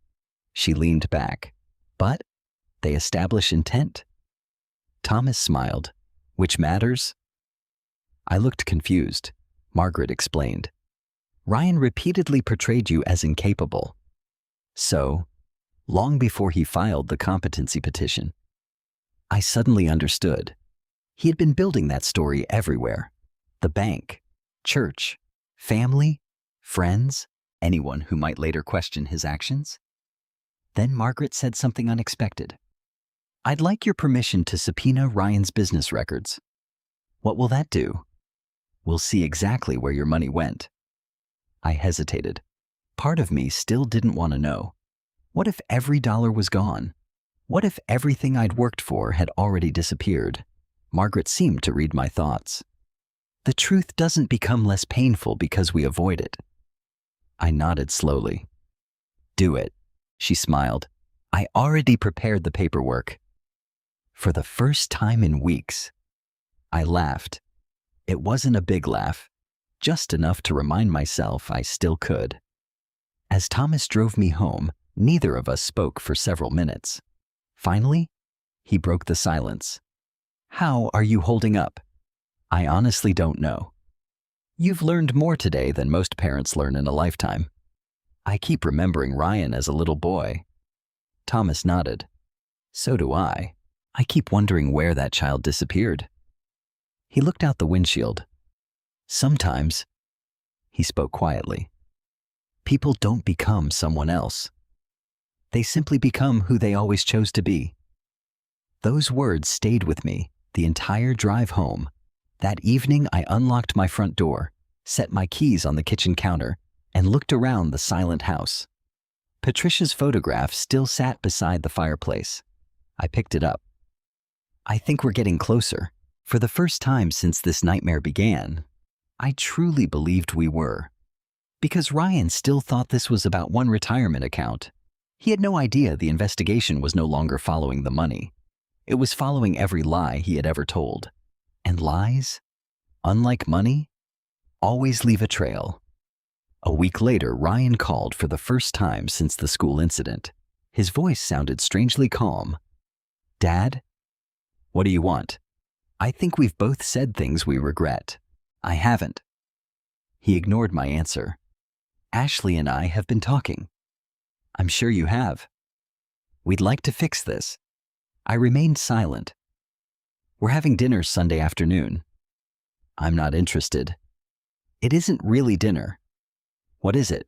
She leaned back. But they establish intent. Thomas smiled. Which matters? I looked confused. Margaret explained. Ryan repeatedly portrayed you as incapable. So, long before he filed the competency petition, I suddenly understood. He had been building that story everywhere. The bank, church, family, friends, anyone who might later question his actions. Then Margaret said something unexpected. I'd like your permission to subpoena Ryan's business records. What will that do? We'll see exactly where your money went. I hesitated. Part of me still didn't want to know. What if every dollar was gone? What if everything I'd worked for had already disappeared? Margaret seemed to read my thoughts. The truth doesn't become less painful because we avoid it. I nodded slowly. Do it, she smiled. I already prepared the paperwork. For the first time in weeks, I laughed. It wasn't a big laugh, just enough to remind myself I still could. As Thomas drove me home, neither of us spoke for several minutes. Finally, he broke the silence. How are you holding up? I honestly don't know. You've learned more today than most parents learn in a lifetime. I keep remembering Ryan as a little boy. Thomas nodded. So do I. I keep wondering where that child disappeared. He looked out the windshield. Sometimes, he spoke quietly, people don't become someone else. They simply become who they always chose to be. Those words stayed with me the entire drive home. That evening, I unlocked my front door, set my keys on the kitchen counter, and looked around the silent house. Patricia's photograph still sat beside the fireplace. I picked it up. I think we're getting closer. For the first time since this nightmare began, I truly believed we were. Because Ryan still thought this was about one retirement account. He had no idea the investigation was no longer following the money. It was following every lie he had ever told. And lies, unlike money, always leave a trail. A week later, Ryan called for the first time since the school incident. His voice sounded strangely calm. Dad? What do you want? I think we've both said things we regret. I haven't. He ignored my answer. Ashley and I have been talking. I'm sure you have. We'd like to fix this. I remained silent. We're having dinner Sunday afternoon. I'm not interested. It isn't really dinner. What is it?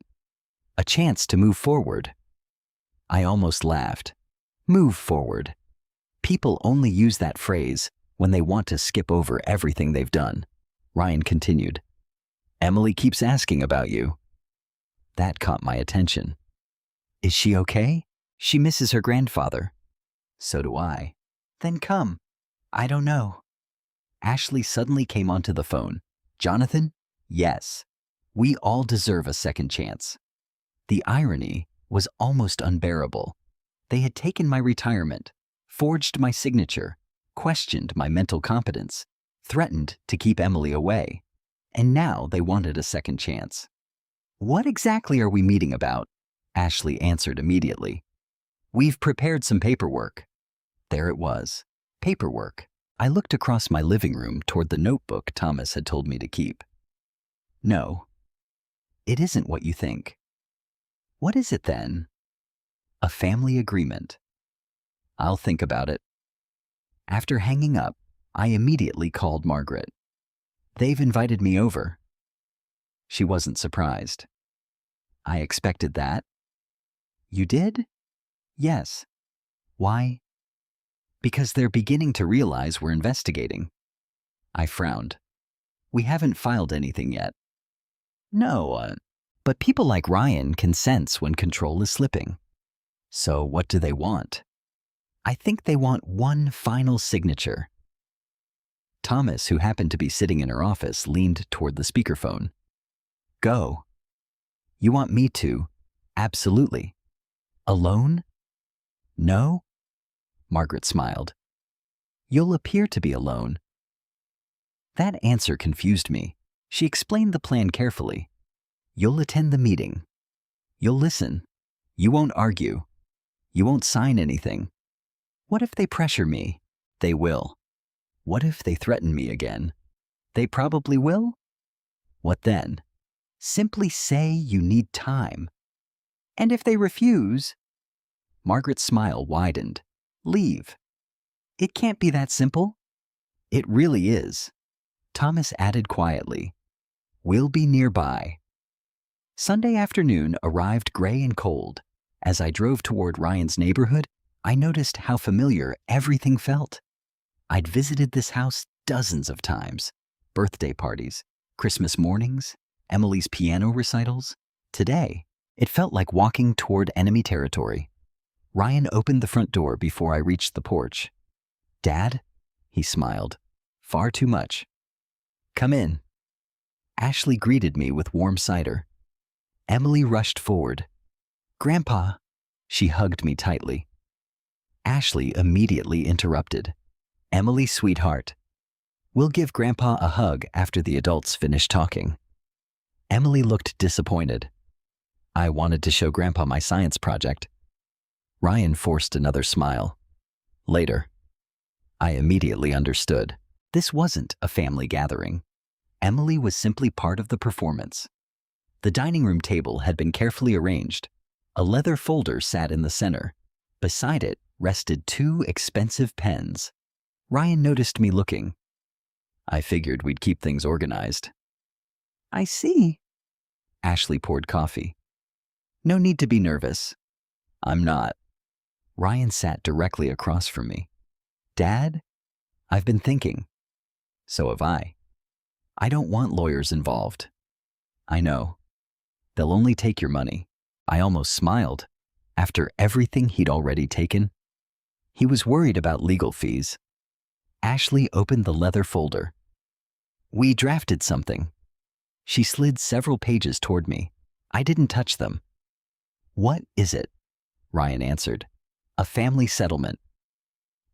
A chance to move forward. I almost laughed. Move forward. People only use that phrase when they want to skip over everything they've done. Ryan continued. Emily keeps asking about you. That caught my attention. Is she okay? She misses her grandfather. So do I. Then come. I don't know. Ashley suddenly came onto the phone. Jonathan? Yes. We all deserve a second chance. The irony was almost unbearable. They had taken my retirement, forged my signature, questioned my mental competence, threatened to keep Emily away, and now they wanted a second chance. What exactly are we meeting about? Ashley answered immediately. We've prepared some paperwork. There it was. Paperwork. I looked across my living room toward the notebook Thomas had told me to keep. No, it isn't what you think. What is it then? A family agreement. I'll think about it. After hanging up, I immediately called Margaret. They've invited me over. She wasn't surprised. I expected that. You did? Yes. Why? Because they're beginning to realize we're investigating. I frowned. We haven't filed anything yet. No, but people like Ryan can sense when control is slipping. So what do they want? I think they want one final signature. Thomas, who happened to be sitting in her office, leaned toward the speakerphone. Go. You want me to? Absolutely. Alone? No? Margaret smiled. You'll appear to be alone. That answer confused me. She explained the plan carefully. You'll attend the meeting. You'll listen. You won't argue. You won't sign anything. What if they pressure me? They will. What if they threaten me again? They probably will. What then? Simply say you need time. And if they refuse, Margaret's smile widened. Leave. It can't be that simple. It really is. Thomas added quietly. We'll be nearby. Sunday afternoon arrived gray and cold. As I drove toward Ryan's neighborhood, I noticed how familiar everything felt. I'd visited this house dozens of times. Birthday parties, Christmas mornings, Emily's piano recitals. Today, it felt like walking toward enemy territory. Ryan opened the front door before I reached the porch. Dad? He smiled. Far too much. Come in. Ashley greeted me with warm cider. Emily rushed forward. Grandpa. She hugged me tightly. Ashley immediately interrupted. Emily, sweetheart. We'll give Grandpa a hug after the adults finish talking. Emily looked disappointed. I wanted to show Grandpa my science project. Ryan forced another smile. Later. I immediately understood. This wasn't a family gathering. Emily was simply part of the performance. The dining room table had been carefully arranged. A leather folder sat in the center. Beside it rested 2 expensive pens. Ryan noticed me looking. I figured we'd keep things organized. I see. Ashley poured coffee. No need to be nervous. I'm not. Ryan sat directly across from me. Dad, I've been thinking. So have I. I don't want lawyers involved. I know. They'll only take your money. I almost smiled. After everything he'd already taken, he was worried about legal fees. Ashley opened the leather folder. We drafted something. She slid several pages toward me. I didn't touch them. What is it? Ryan answered. A family settlement.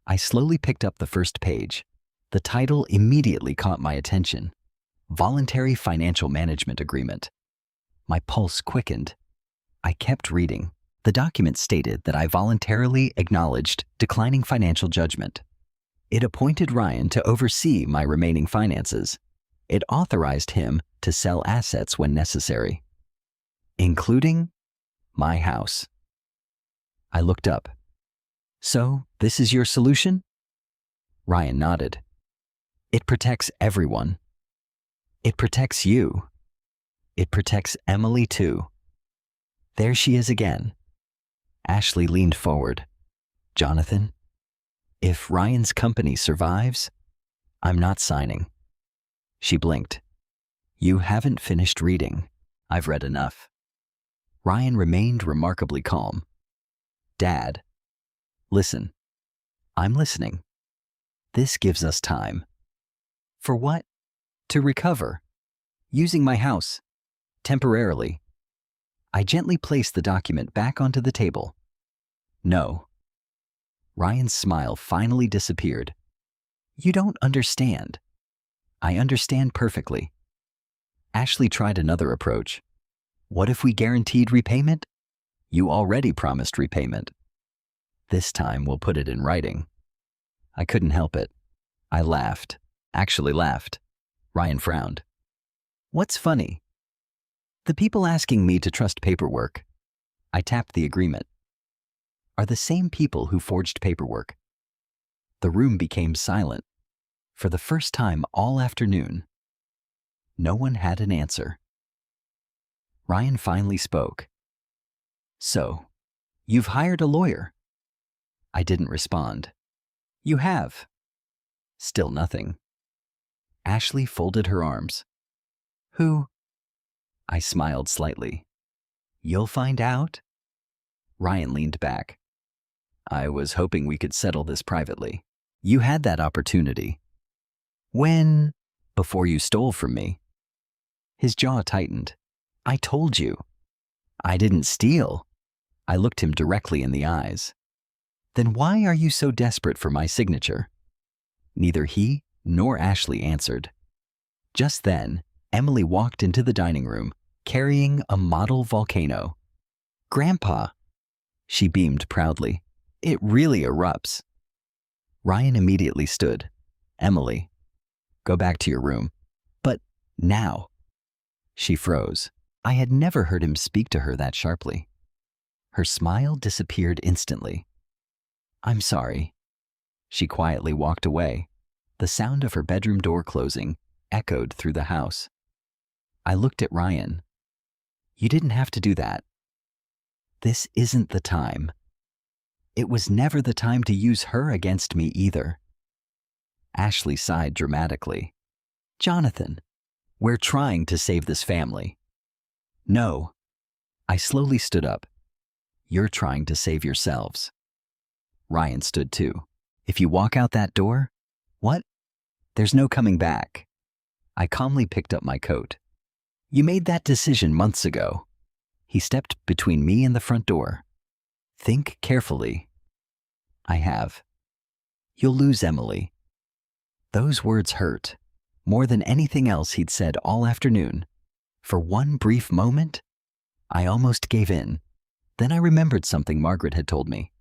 I slowly picked up the first page. The title immediately caught my attention. Voluntary Financial Management Agreement. My pulse quickened. I kept reading. The document stated that I voluntarily acknowledged declining financial judgment. It appointed Ryan to oversee my remaining finances. It authorized him to sell assets when necessary, including my house. I looked up. So, this is your solution? Ryan nodded. It protects everyone. It protects you. It protects Emily too. There she is again. Ashley leaned forward. Jonathan, if Ryan's company survives, I'm not signing. She blinked. You haven't finished reading. I've read enough. Ryan remained remarkably calm. Dad, listen. I'm listening. This gives us time. For what? To recover. Using my house. Temporarily. I gently placed the document back onto the table. No. Ryan's smile finally disappeared. You don't understand. I understand perfectly. Ashley tried another approach. What if we guaranteed repayment? You already promised repayment. This time we'll put it in writing. I couldn't help it. I laughed. Actually laughed. Ryan frowned. What's funny? The people asking me to trust paperwork, I tapped the agreement, are the same people who forged paperwork. The room became silent. For the first time all afternoon, no one had an answer. Ryan finally spoke. So, you've hired a lawyer? I didn't respond. You have. Still nothing. Ashley folded her arms. Who? I smiled slightly. You'll find out? Ryan leaned back. I was hoping we could settle this privately. You had that opportunity. When? Before you stole from me. His jaw tightened. I told you. I didn't steal. I looked him directly in the eyes. Then why are you so desperate for my signature? Neither he nor Ashley answered. Just then, Emily walked into the dining room, carrying a model volcano. Grandpa, she beamed proudly. It really erupts. Ryan immediately stood. Emily, go back to your room. But now. She froze. I had never heard him speak to her that sharply. Her smile disappeared instantly. I'm sorry. She quietly walked away. The sound of her bedroom door closing echoed through the house. I looked at Ryan. You didn't have to do that. This isn't the time. It was never the time to use her against me either. Ashley sighed dramatically. Jonathan, we're trying to save this family. No. I slowly stood up. You're trying to save yourselves. Ryan stood too. If you walk out that door, what? There's no coming back. I calmly picked up my coat. You made that decision months ago. He stepped between me and the front door. Think carefully. I have. You'll lose Emily. Those words hurt, more than anything else he'd said all afternoon. For one brief moment, I almost gave in. Then I remembered something Margaret had told me.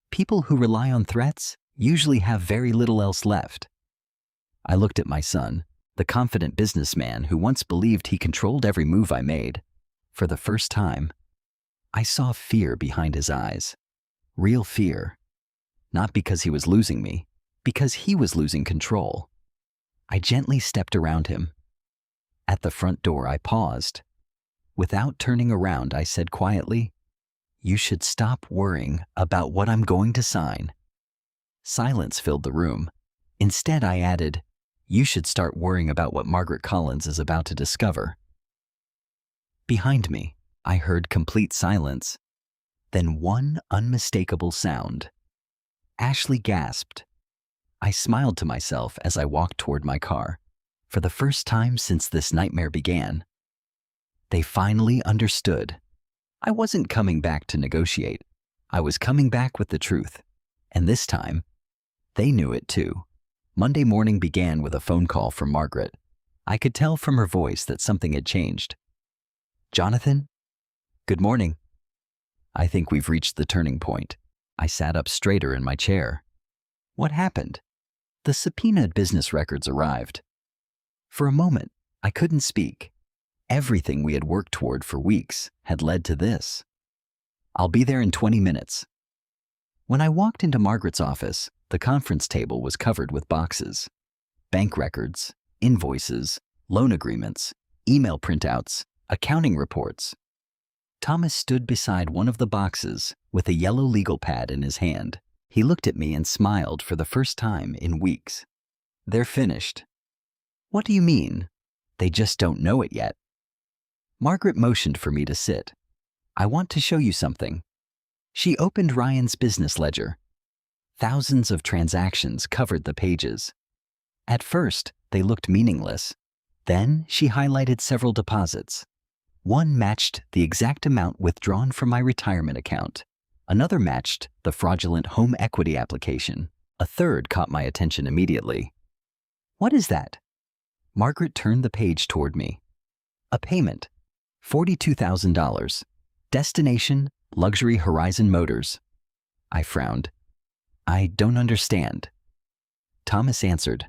People who rely on threats usually have very little else left. I looked at my son, the confident businessman who once believed he controlled every move I made. For the first time, I saw fear behind his eyes. Real fear. Not because he was losing me, because he was losing control. I gently stepped around him. At the front door, I paused. Without turning around, I said quietly, You should stop worrying about what I'm going to sign. Silence filled the room. Instead, I added, You should start worrying about what Margaret Collins is about to discover. Behind me, I heard complete silence. Then one unmistakable sound. Ashley gasped. I smiled to myself as I walked toward my car. For the first time since this nightmare began. They finally understood. I wasn't coming back to negotiate. I was coming back with the truth. And this time, they knew it too. Monday morning began with a phone call from Margaret. I could tell from her voice that something had changed. Jonathan? Good morning. I think we've reached the turning point. I sat up straighter in my chair. What happened? The subpoenaed business records arrived. For a moment, I couldn't speak. Everything we had worked toward for weeks had led to this. I'll be there in 20 minutes. When I walked into Margaret's office, the conference table was covered with boxes. Bank records, invoices, loan agreements, email printouts, accounting reports. Thomas stood beside one of the boxes with a yellow legal pad in his hand. He looked at me and smiled for the first time in weeks. They're finished. What do you mean? They just don't know it yet. Margaret motioned for me to sit. I want to show you something. She opened Ryan's business ledger. Thousands of transactions covered the pages. At first, they looked meaningless. Then she highlighted several deposits. One matched the exact amount withdrawn from my retirement account. Another matched the fraudulent home equity application. A third caught my attention immediately. What is that? Margaret turned the page toward me. A payment. $42,000. Destination, Luxury Horizon Motors. I frowned. I don't understand. Thomas answered.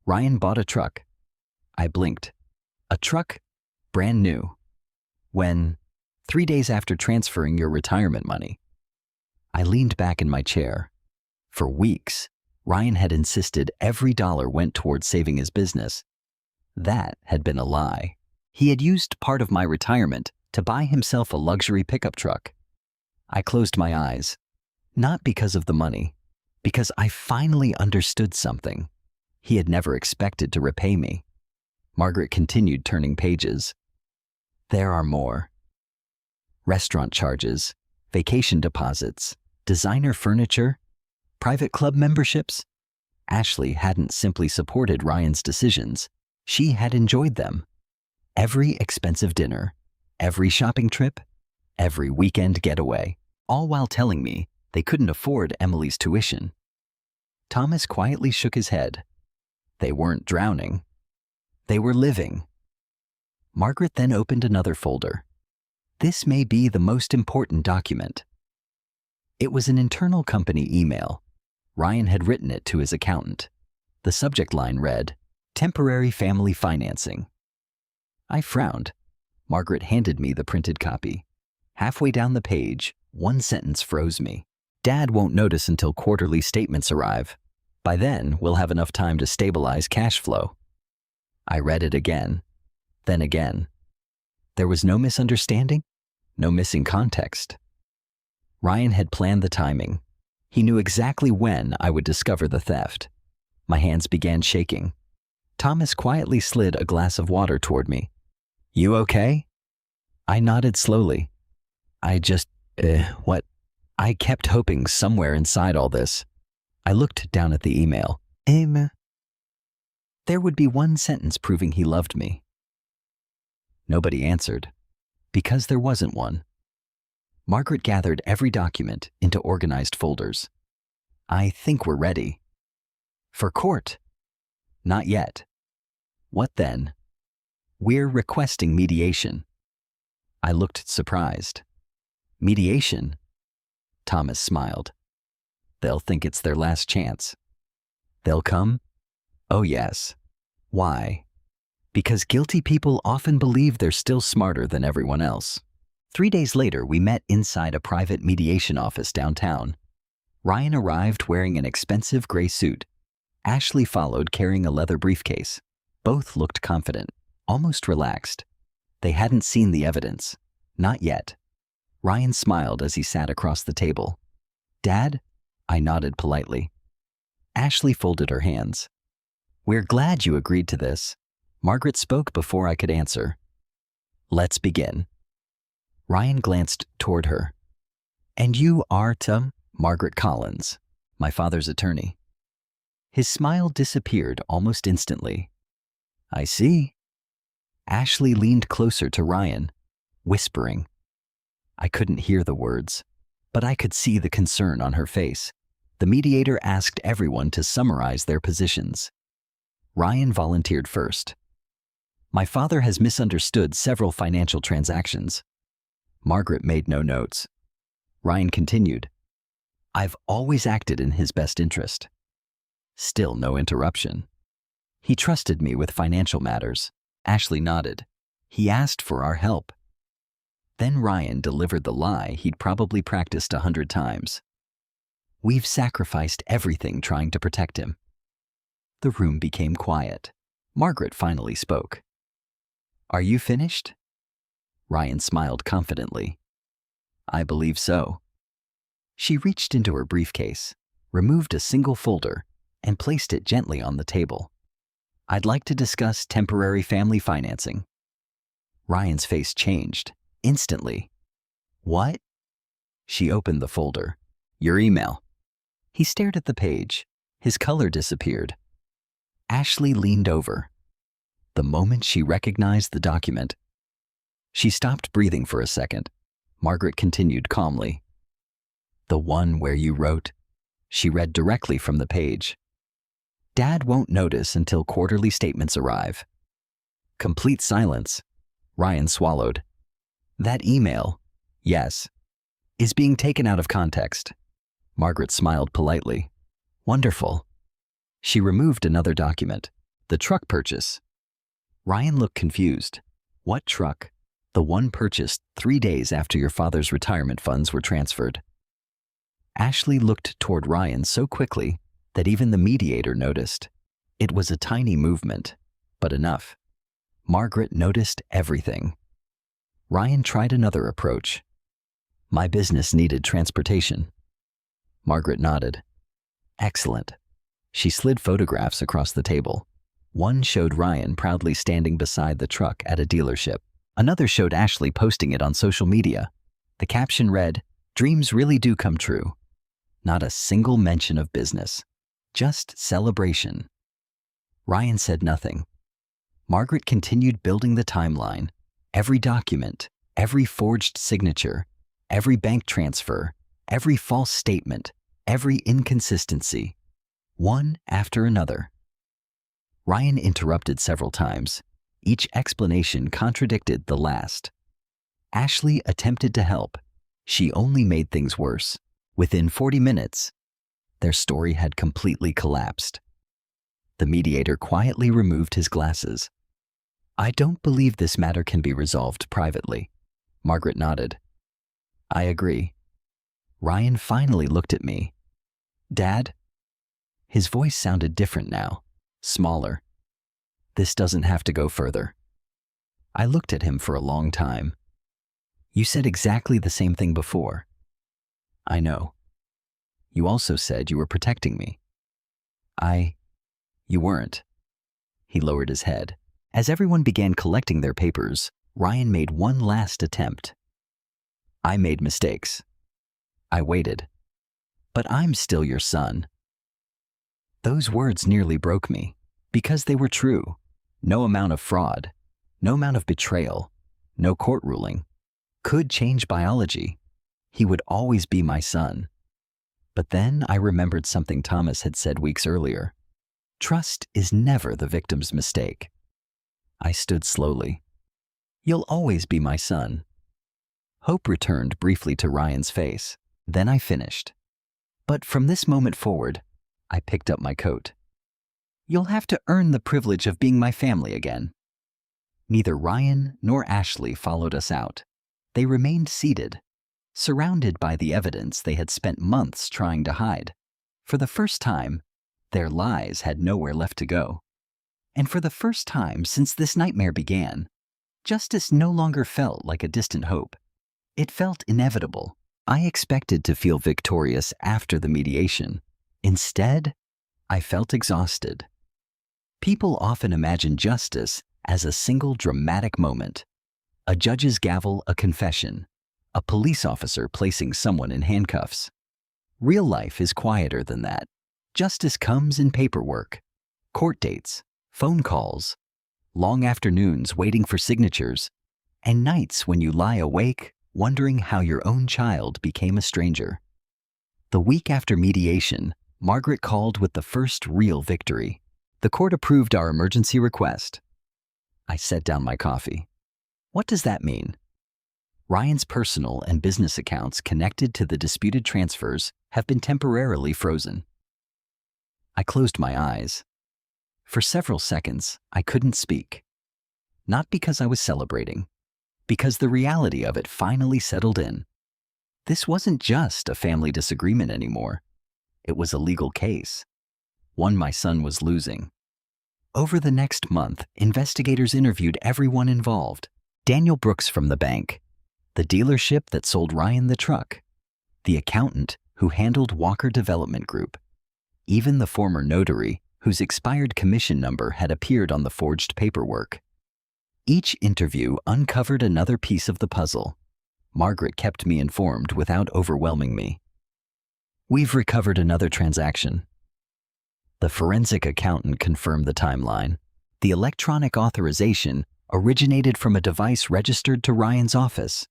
Ryan bought a truck. I blinked. A truck? Brand new. When? 3 days after transferring your retirement money. I leaned back in my chair. For weeks, Ryan had insisted every dollar went towards saving his business. That had been a lie. He had used part of my retirement to buy himself a luxury pickup truck. I closed my eyes, not because of the money, because I finally understood something. He had never expected to repay me. Margaret continued turning pages. There are more. Restaurant charges, vacation deposits, designer furniture, private club memberships. Ashley hadn't simply supported Ryan's decisions. She had enjoyed them. Every expensive dinner, every shopping trip, every weekend getaway, all while telling me they couldn't afford Emily's tuition. Thomas quietly shook his head. They weren't drowning. They were living. Margaret then opened another folder. This may be the most important document. It was an internal company email. Ryan had written it to his accountant. The subject line read, "Temporary family financing." I frowned. Margaret handed me the printed copy. Halfway down the page, one sentence froze me. "Dad won't notice until quarterly statements arrive. By then, we'll have enough time to stabilize cash flow." I read it again, then again. There was no misunderstanding, no missing context. Ryan had planned the timing. He knew exactly when I would discover the theft. My hands began shaking. Thomas quietly slid a glass of water toward me. "You okay?" I nodded slowly. What? I kept hoping somewhere inside all this. I looked down at the email. There would be one sentence proving he loved me. Nobody answered, because there wasn't one. Margaret gathered every document into organized folders. "I think we're ready." "For court?" "Not yet." "What then?" "We're requesting mediation." I looked surprised. "Mediation?" Thomas smiled. "They'll think it's their last chance." "They'll come?" "Oh yes." "Why?" "Because guilty people often believe they're still smarter than everyone else." 3 days later, we met inside a private mediation office downtown. Ryan arrived wearing an expensive gray suit. Ashley followed carrying a leather briefcase. Both looked confident, almost relaxed. They hadn't seen the evidence. Not yet. Ryan smiled as he sat across the table. "Dad?" I nodded politely. Ashley folded her hands. "We're glad you agreed to this." Margaret spoke before I could answer. "Let's begin." Ryan glanced toward her. "And you are Margaret Collins, my father's attorney." His smile disappeared almost instantly. "I see." Ashley leaned closer to Ryan, whispering. I couldn't hear the words, but I could see the concern on her face. The mediator asked everyone to summarize their positions. Ryan volunteered first. "My father has misunderstood several financial transactions." Margaret made no notes. Ryan continued. "I've always acted in his best interest." Still no interruption. "He trusted me with financial matters." Ashley nodded. "He asked for our help." Then Ryan delivered the lie he'd probably practiced 100 times. "We've sacrificed everything trying to protect him." The room became quiet. Margaret finally spoke. "Are you finished?" Ryan smiled confidently. "I believe so." She reached into her briefcase, removed a single folder, and placed it gently on the table. "I'd like to discuss temporary family financing." Ryan's face changed, instantly. "What?" She opened the folder. "Your email." He stared at the page. His color disappeared. Ashley leaned over. The moment she recognized the document, she stopped breathing for a second. Margaret continued calmly. "The one where you wrote," she read directly from the page, "Dad won't notice until quarterly statements arrive." Complete silence. Ryan swallowed. "That email," "Yes," "is being taken out of context." Margaret smiled politely. "Wonderful." She removed another document, the truck purchase. Ryan looked confused. "What truck?" "The one purchased 3 days after your father's retirement funds were transferred." Ashley looked toward Ryan so quickly that even the mediator noticed. It was a tiny movement, but enough. Margaret noticed everything. Ryan tried another approach. "My business needed transportation." Margaret nodded. "Excellent." She slid photographs across the table. One showed Ryan proudly standing beside the truck at a dealership. Another showed Ashley posting it on social media. The caption read, "Dreams really do come true." Not a single mention of business. Just celebration. Ryan said nothing. Margaret continued building the timeline. Every document, every forged signature, every bank transfer, every false statement, every inconsistency. One after another. Ryan interrupted several times. Each explanation contradicted the last. Ashley attempted to help. She only made things worse. Within 40 minutes, their story had completely collapsed. The mediator quietly removed his glasses. I don't believe this matter can be resolved privately. Margaret nodded. I agree. Ryan finally looked at me. Dad? His voice sounded different now, smaller. This doesn't have to go further. I looked at him for a long time. You said exactly the same thing before. I know. You also said you were protecting me. You weren't. He lowered his head. As everyone began collecting their papers, Ryan made one last attempt. I made mistakes. I waited. But I'm still your son. Those words nearly broke me, because they were true. No amount of fraud, no amount of betrayal, no court ruling could change biology. He would always be my son. But then I remembered something Thomas had said weeks earlier. Trust is never the victim's mistake. I stood slowly. You'll always be my son. Hope returned briefly to Ryan's face. Then I finished. But from this moment forward, I picked up my coat. You'll have to earn the privilege of being my family again. Neither Ryan nor Ashley followed us out. They remained seated, surrounded by the evidence they had spent months trying to hide. For the first time, their lies had nowhere left to go. And for the first time since this nightmare began, justice no longer felt like a distant hope. It felt inevitable. I expected to feel victorious after the mediation. Instead, I felt exhausted. People often imagine justice as a single dramatic moment. A judge's gavel, a confession, a police officer placing someone in handcuffs. Real life is quieter than that. Justice comes in paperwork, court dates, phone calls, long afternoons waiting for signatures, and nights when you lie awake wondering how your own child became a stranger. The week after mediation, Margaret called with the first real victory. The court approved our emergency request. I set down my coffee. What does that mean? Ryan's personal and business accounts connected to the disputed transfers have been temporarily frozen. I closed my eyes. For several seconds, I couldn't speak. Not because I was celebrating, because the reality of it finally settled in. This wasn't just a family disagreement anymore. It was a legal case, one my son was losing. Over the next month, investigators interviewed everyone involved. Daniel Brooks from the bank, the dealership that sold Ryan the truck, the accountant who handled Walker Development Group, even the former notary whose expired commission number had appeared on the forged paperwork. Each interview uncovered another piece of the puzzle. Margaret kept me informed without overwhelming me. We've recovered another transaction. The forensic accountant confirmed the timeline. The electronic authorization originated from a device registered to Ryan's office.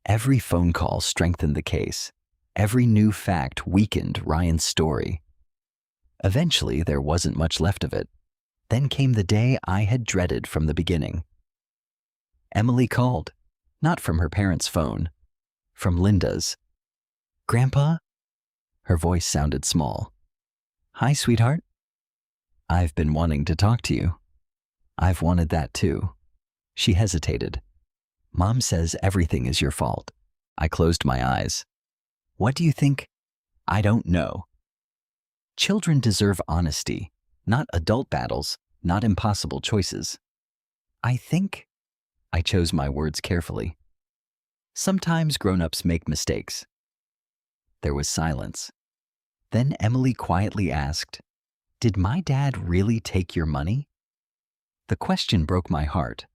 Every phone call strengthened the case. Every new fact weakened Ryan's story. Eventually, there wasn't much left of it. Then came the day I had dreaded from the beginning. Emily called, not from her parents' phone, from Linda's. Grandpa? Her voice sounded small. Hi, sweetheart. I've been wanting to talk to you. I've wanted that too. She hesitated. Mom says everything is your fault. I closed my eyes. What do you think? I don't know. Children deserve honesty, not adult battles, not impossible choices. I think, I chose my words carefully. Sometimes grown-ups make mistakes. There was silence. Then Emily quietly asked, Did my dad really take your money? The question broke my heart,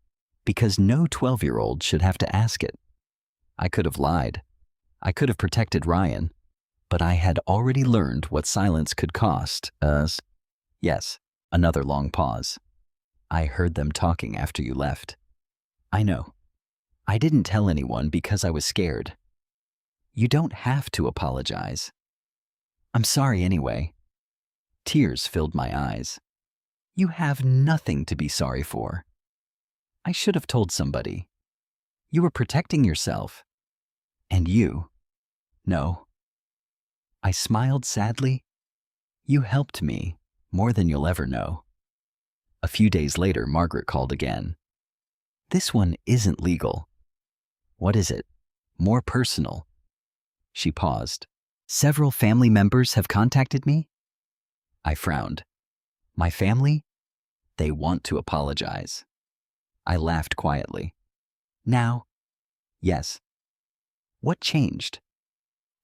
because no 12-year-old should have to ask it. I could have lied. I could have protected Ryan, but I had already learned what silence could cost us. Yes, another long pause. I heard them talking after you left. I know. I didn't tell anyone because I was scared. You don't have to apologize. I'm sorry anyway. Tears filled my eyes. You have nothing to be sorry for. I should have told somebody. You were protecting yourself. And you. No. I smiled sadly. You helped me more than you'll ever know. A few days later, Margaret called again. This one isn't legal. What is it? More personal. She paused. Several family members have contacted me? I frowned. My family? They want to apologize. I laughed quietly. Now? Yes. What changed?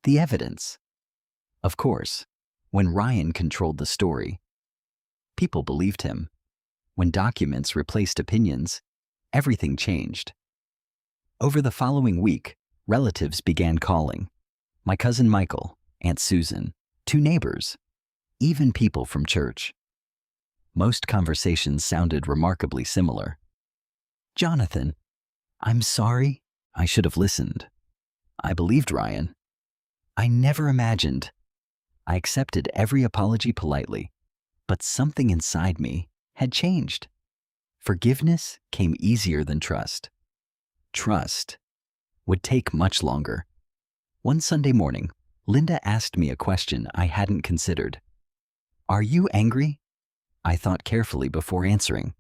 The evidence. Of course, when Ryan controlled the story, people believed him. When documents replaced opinions, everything changed. Over the following week, relatives began calling. My cousin Michael, Aunt Susan, 2 neighbors, even people from church. Most conversations sounded remarkably similar. Jonathan, I'm sorry. I should have listened. I believed Ryan. I never imagined. I accepted every apology politely, but something inside me had changed. Forgiveness came easier than trust. Trust would take much longer. One Sunday morning, Linda asked me a question I hadn't considered. Are you angry? I thought carefully before answering.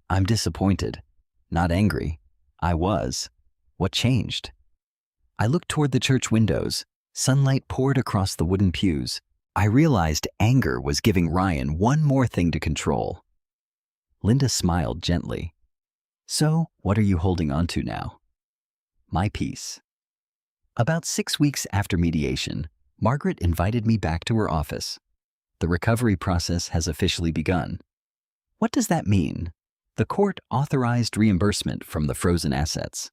I'm disappointed. Not angry. I was. What changed? I looked toward the church windows. Sunlight poured across the wooden pews. I realized anger was giving Ryan one more thing to control. Linda smiled gently. So, what are you holding on to now? My peace. About 6 weeks after mediation, Margaret invited me back to her office. The recovery process has officially begun. What does that mean? The court authorized reimbursement from the frozen assets.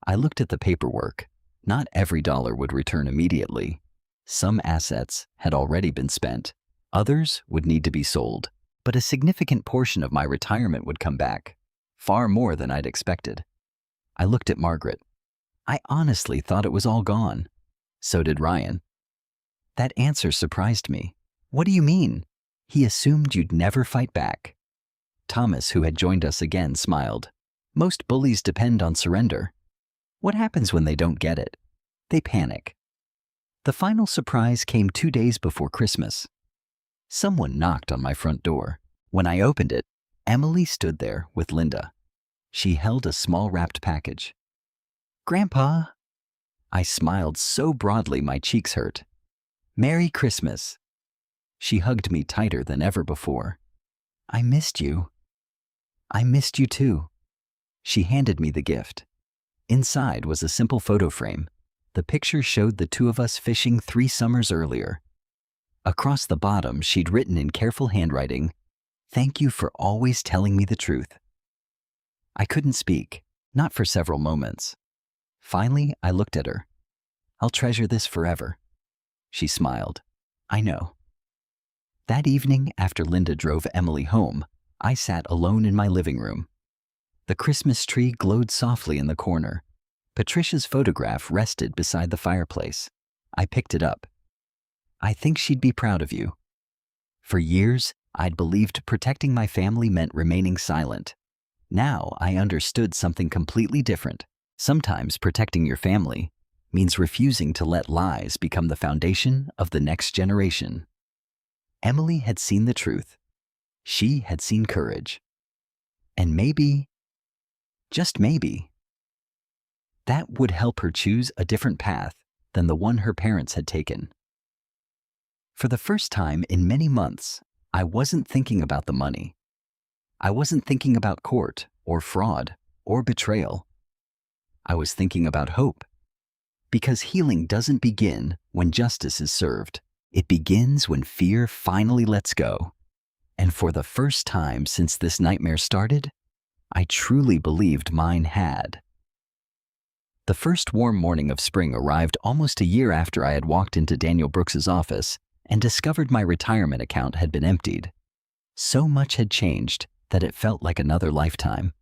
I looked at the paperwork. Not every dollar would return immediately. Some assets had already been spent. Others would need to be sold. But a significant portion of my retirement would come back. Far more than I'd expected. I looked at Margaret. I honestly thought it was all gone. So did Ryan. That answer surprised me. What do you mean? He assumed you'd never fight back. Thomas, who had joined us again, smiled. Most bullies depend on surrender. What happens when they don't get it? They panic. The final surprise came 2 days before Christmas. Someone knocked on my front door. When I opened it, Emily stood there with Linda. She held a small wrapped package. Grandpa. I smiled so broadly my cheeks hurt. Merry Christmas. She hugged me tighter than ever before. I missed you. I missed you too. She handed me the gift. Inside was a simple photo frame. The picture showed the 2 of us fishing 3 summers earlier. Across the bottom, she'd written in careful handwriting, "Thank you for always telling me the truth." I couldn't speak, not for several moments. Finally, I looked at her. I'll treasure this forever. She smiled. I know. That evening, after Linda drove Emily home, I sat alone in my living room. The Christmas tree glowed softly in the corner. Patricia's photograph rested beside the fireplace. I picked it up. I think she'd be proud of you. For years, I'd believed protecting my family meant remaining silent. Now I understood something completely different. Sometimes protecting your family means refusing to let lies become the foundation of the next generation. Emily had seen the truth. She had seen courage. And maybe, just maybe, that would help her choose a different path than the one her parents had taken. For the first time in many months, I wasn't thinking about the money. I wasn't thinking about court or fraud or betrayal. I was thinking about hope. Because healing doesn't begin when justice is served. It begins when fear finally lets go. And for the first time since this nightmare started, I truly believed mine had. The first warm morning of spring arrived almost a year after I had walked into Daniel Brooks's office and discovered my retirement account had been emptied. So much had changed that it felt like another lifetime.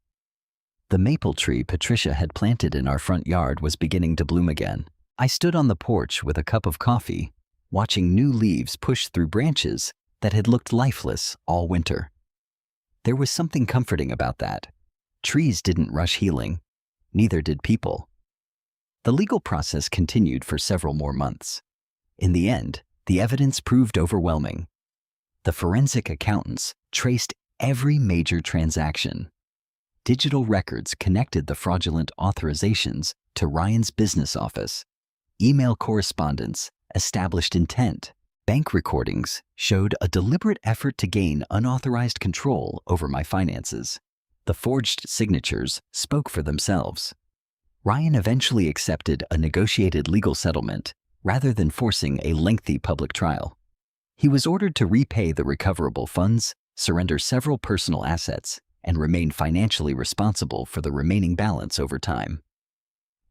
The maple tree Patricia had planted in our front yard was beginning to bloom again. I stood on the porch with a cup of coffee, watching new leaves push through branches that had looked lifeless all winter. There was something comforting about that. Trees didn't rush healing. neither did people. The legal process continued for several more months. In the end, the evidence proved overwhelming. The forensic accountants traced every major transaction. Digital records connected the fraudulent authorizations to Ryan's business office. Email correspondence established intent. Bank recordings showed a deliberate effort to gain unauthorized control over my finances. The forged signatures spoke for themselves. Ryan eventually accepted a negotiated legal settlement rather than forcing a lengthy public trial. He was ordered to repay the recoverable funds, surrender several personal assets, and remain financially responsible for the remaining balance over time.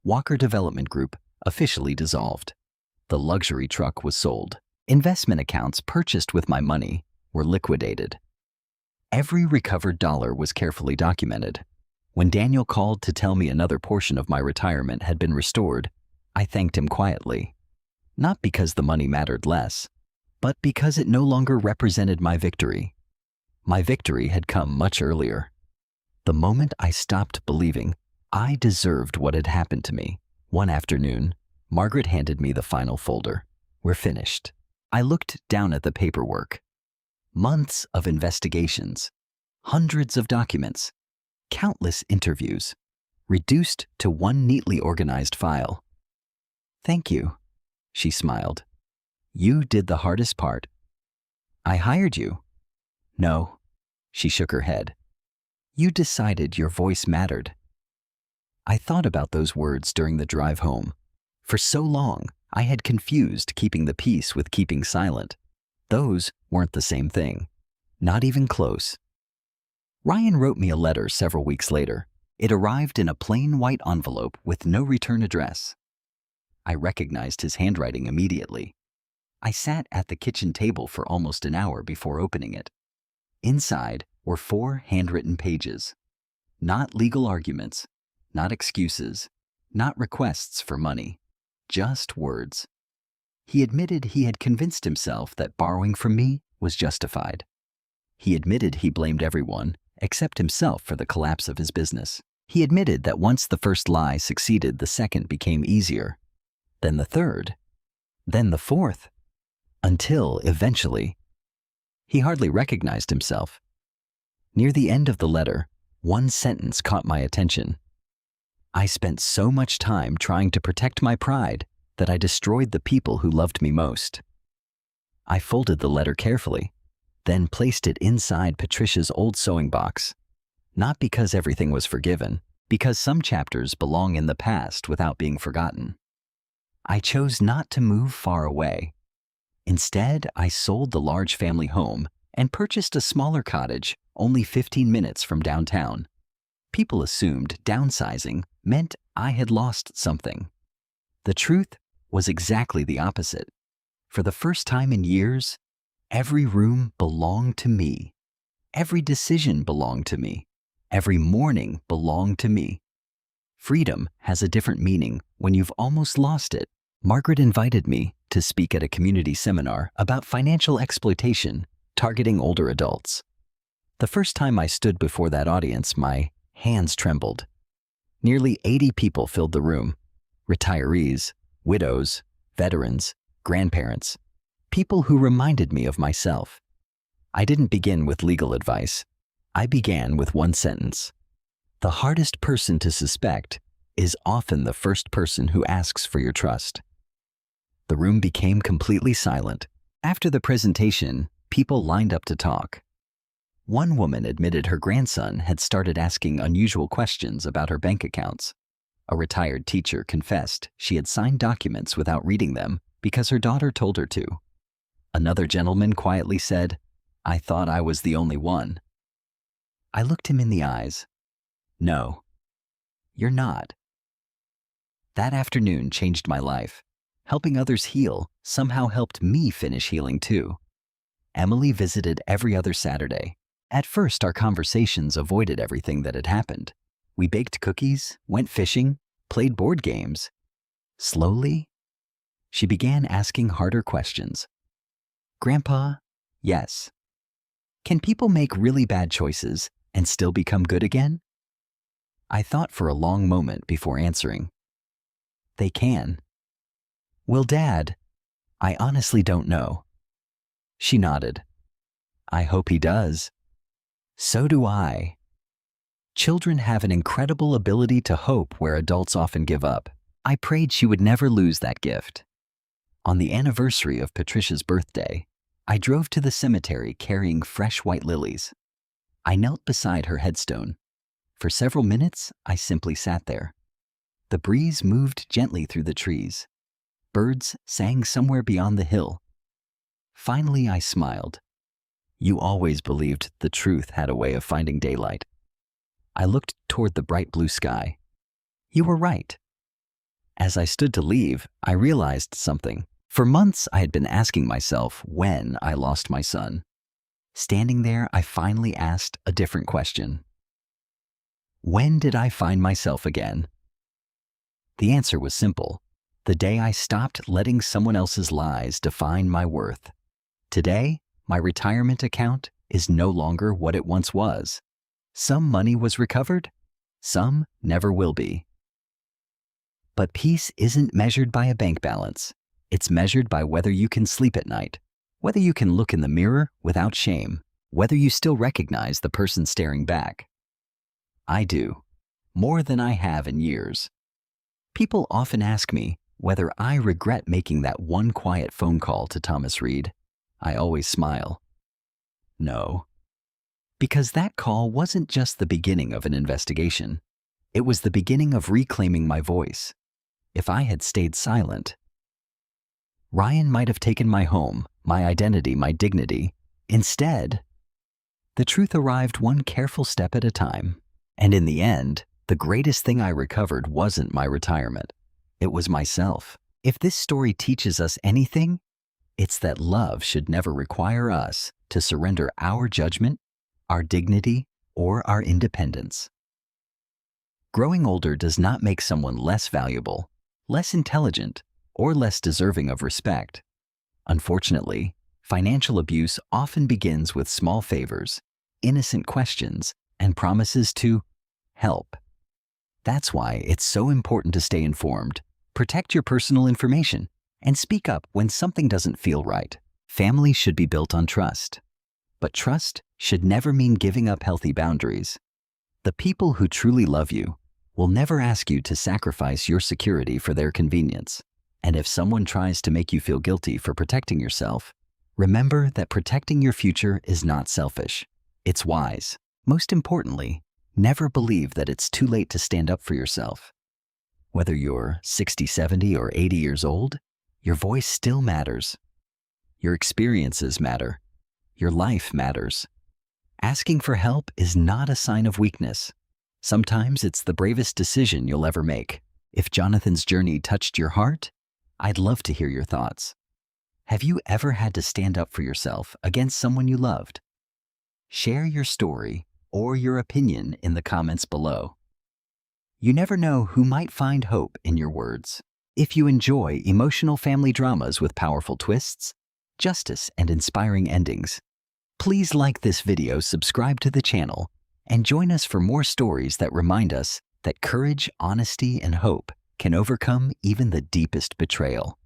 Walker Development Group officially dissolved. The luxury truck was sold. Investment accounts purchased with my money were liquidated. Every recovered dollar was carefully documented. When Daniel called to tell me another portion of my retirement had been restored, I thanked him quietly. Not because the money mattered less, but because it no longer represented my victory. My victory had come much earlier. The moment I stopped believing I deserved what had happened to me. One afternoon, Margaret handed me the final folder. We're finished. I looked down at the paperwork. Months of investigations, hundreds of documents, countless interviews, reduced to one neatly organized file. Thank you, she smiled. You did the hardest part. I hired you. No, she shook her head. You decided your voice mattered. I thought about those words during the drive home. For so long, I had confused keeping the peace with keeping silent. Those weren't the same thing. Not even close. Ryan wrote me a letter several weeks later. It arrived in a plain white envelope with no return address. I recognized his handwriting immediately. I sat at the kitchen table for almost an hour before opening it. Inside were 4 handwritten pages. Not legal arguments, not excuses, not requests for money, just words. He admitted he had convinced himself that borrowing from me was justified. He admitted he blamed everyone except himself for the collapse of his business. He admitted that once the first lie succeeded, the second became easier, then the third, then the fourth, until eventually, he hardly recognized himself. Near the end of the letter, one sentence caught my attention. I spent so much time trying to protect my pride that I destroyed the people who loved me most. I folded the letter carefully, then placed it inside Patricia's old sewing box. Not because everything was forgiven, because some chapters belong in the past without being forgotten. I chose not to move far away. Instead, I sold the large family home and purchased a smaller cottage only 15 minutes from downtown. People assumed downsizing meant I had lost something. The truth was exactly the opposite. For the first time in years, every room belonged to me. Every decision belonged to me. Every morning belonged to me. Freedom has a different meaning when you've almost lost it. Margaret invited me to speak at a community seminar about financial exploitation targeting older adults. The first time I stood before that audience, my hands trembled. Nearly 80 people filled the room. Retirees, widows, veterans, grandparents, people who reminded me of myself. I didn't begin with legal advice. I began with one sentence. The hardest person to suspect is often the first person who asks for your trust. The room became completely silent. After the presentation, people lined up to talk. One woman admitted her grandson had started asking unusual questions about her bank accounts. A retired teacher confessed she had signed documents without reading them because her daughter told her to. Another gentleman quietly said, "I thought I was the only one." I looked him in the eyes. "No, you're not." That afternoon changed my life. Helping others heal somehow helped me finish healing too. Emily visited every other Saturday. At first, our conversations avoided everything that had happened. We baked cookies, went fishing, played board games. Slowly, she began asking harder questions. "Grandpa, yes. Can people make really bad choices and still become good again?" I thought for a long moment before answering. They can. Will Dad? I honestly don't know. She nodded. I hope he does. So do I. Children have an incredible ability to hope where adults often give up. I prayed she would never lose that gift. On the anniversary of Patricia's birthday, I drove to the cemetery carrying fresh white lilies. I knelt beside her headstone. For several minutes, I simply sat there. The breeze moved gently through the trees. Birds sang somewhere beyond the hill. Finally, I smiled. You always believed the truth had a way of finding daylight. I looked toward the bright blue sky. You were right. As I stood to leave, I realized something. For months, I had been asking myself when I lost my son. Standing there, I finally asked a different question. When did I find myself again? The answer was simple. The day I stopped letting someone else's lies define my worth. Today, my retirement account is no longer what it once was. Some money was recovered, some never will be. But peace isn't measured by a bank balance. It's measured by whether you can sleep at night, whether you can look in the mirror without shame, whether you still recognize the person staring back. I do, more than I have in years. People often ask me whether I regret making that one quiet phone call to Thomas Reed. I always smile. No. Because that call wasn't just the beginning of an investigation. It was the beginning of reclaiming my voice. If I had stayed silent, Ryan might have taken my home, my identity, my dignity. Instead, the truth arrived one careful step at a time. And in the end, the greatest thing I recovered wasn't my retirement. It was myself. If this story teaches us anything, it's that love should never require us to surrender our judgment, our dignity, or our independence. Growing older does not make someone less valuable, less intelligent, or less deserving of respect. Unfortunately, financial abuse often begins with small favors, innocent questions, and promises to help. That's why it's so important to stay informed, protect your personal information, and speak up when something doesn't feel right. Family should be built on trust. But trust should never mean giving up healthy boundaries. The people who truly love you will never ask you to sacrifice your security for their convenience. And if someone tries to make you feel guilty for protecting yourself, remember that protecting your future is not selfish. It's wise. Most importantly, never believe that it's too late to stand up for yourself. Whether you're 60, 70, or 80 years old, your voice still matters. Your experiences matter. Your life matters. Asking for help is not a sign of weakness. Sometimes it's the bravest decision you'll ever make. If Jonathan's journey touched your heart, I'd love to hear your thoughts. Have you ever had to stand up for yourself against someone you loved? Share your story or your opinion in the comments below. You never know who might find hope in your words. If you enjoy emotional family dramas with powerful twists, justice, and inspiring endings, please like this video, subscribe to the channel, and join us for more stories that remind us that courage, honesty, and hope can overcome even the deepest betrayal.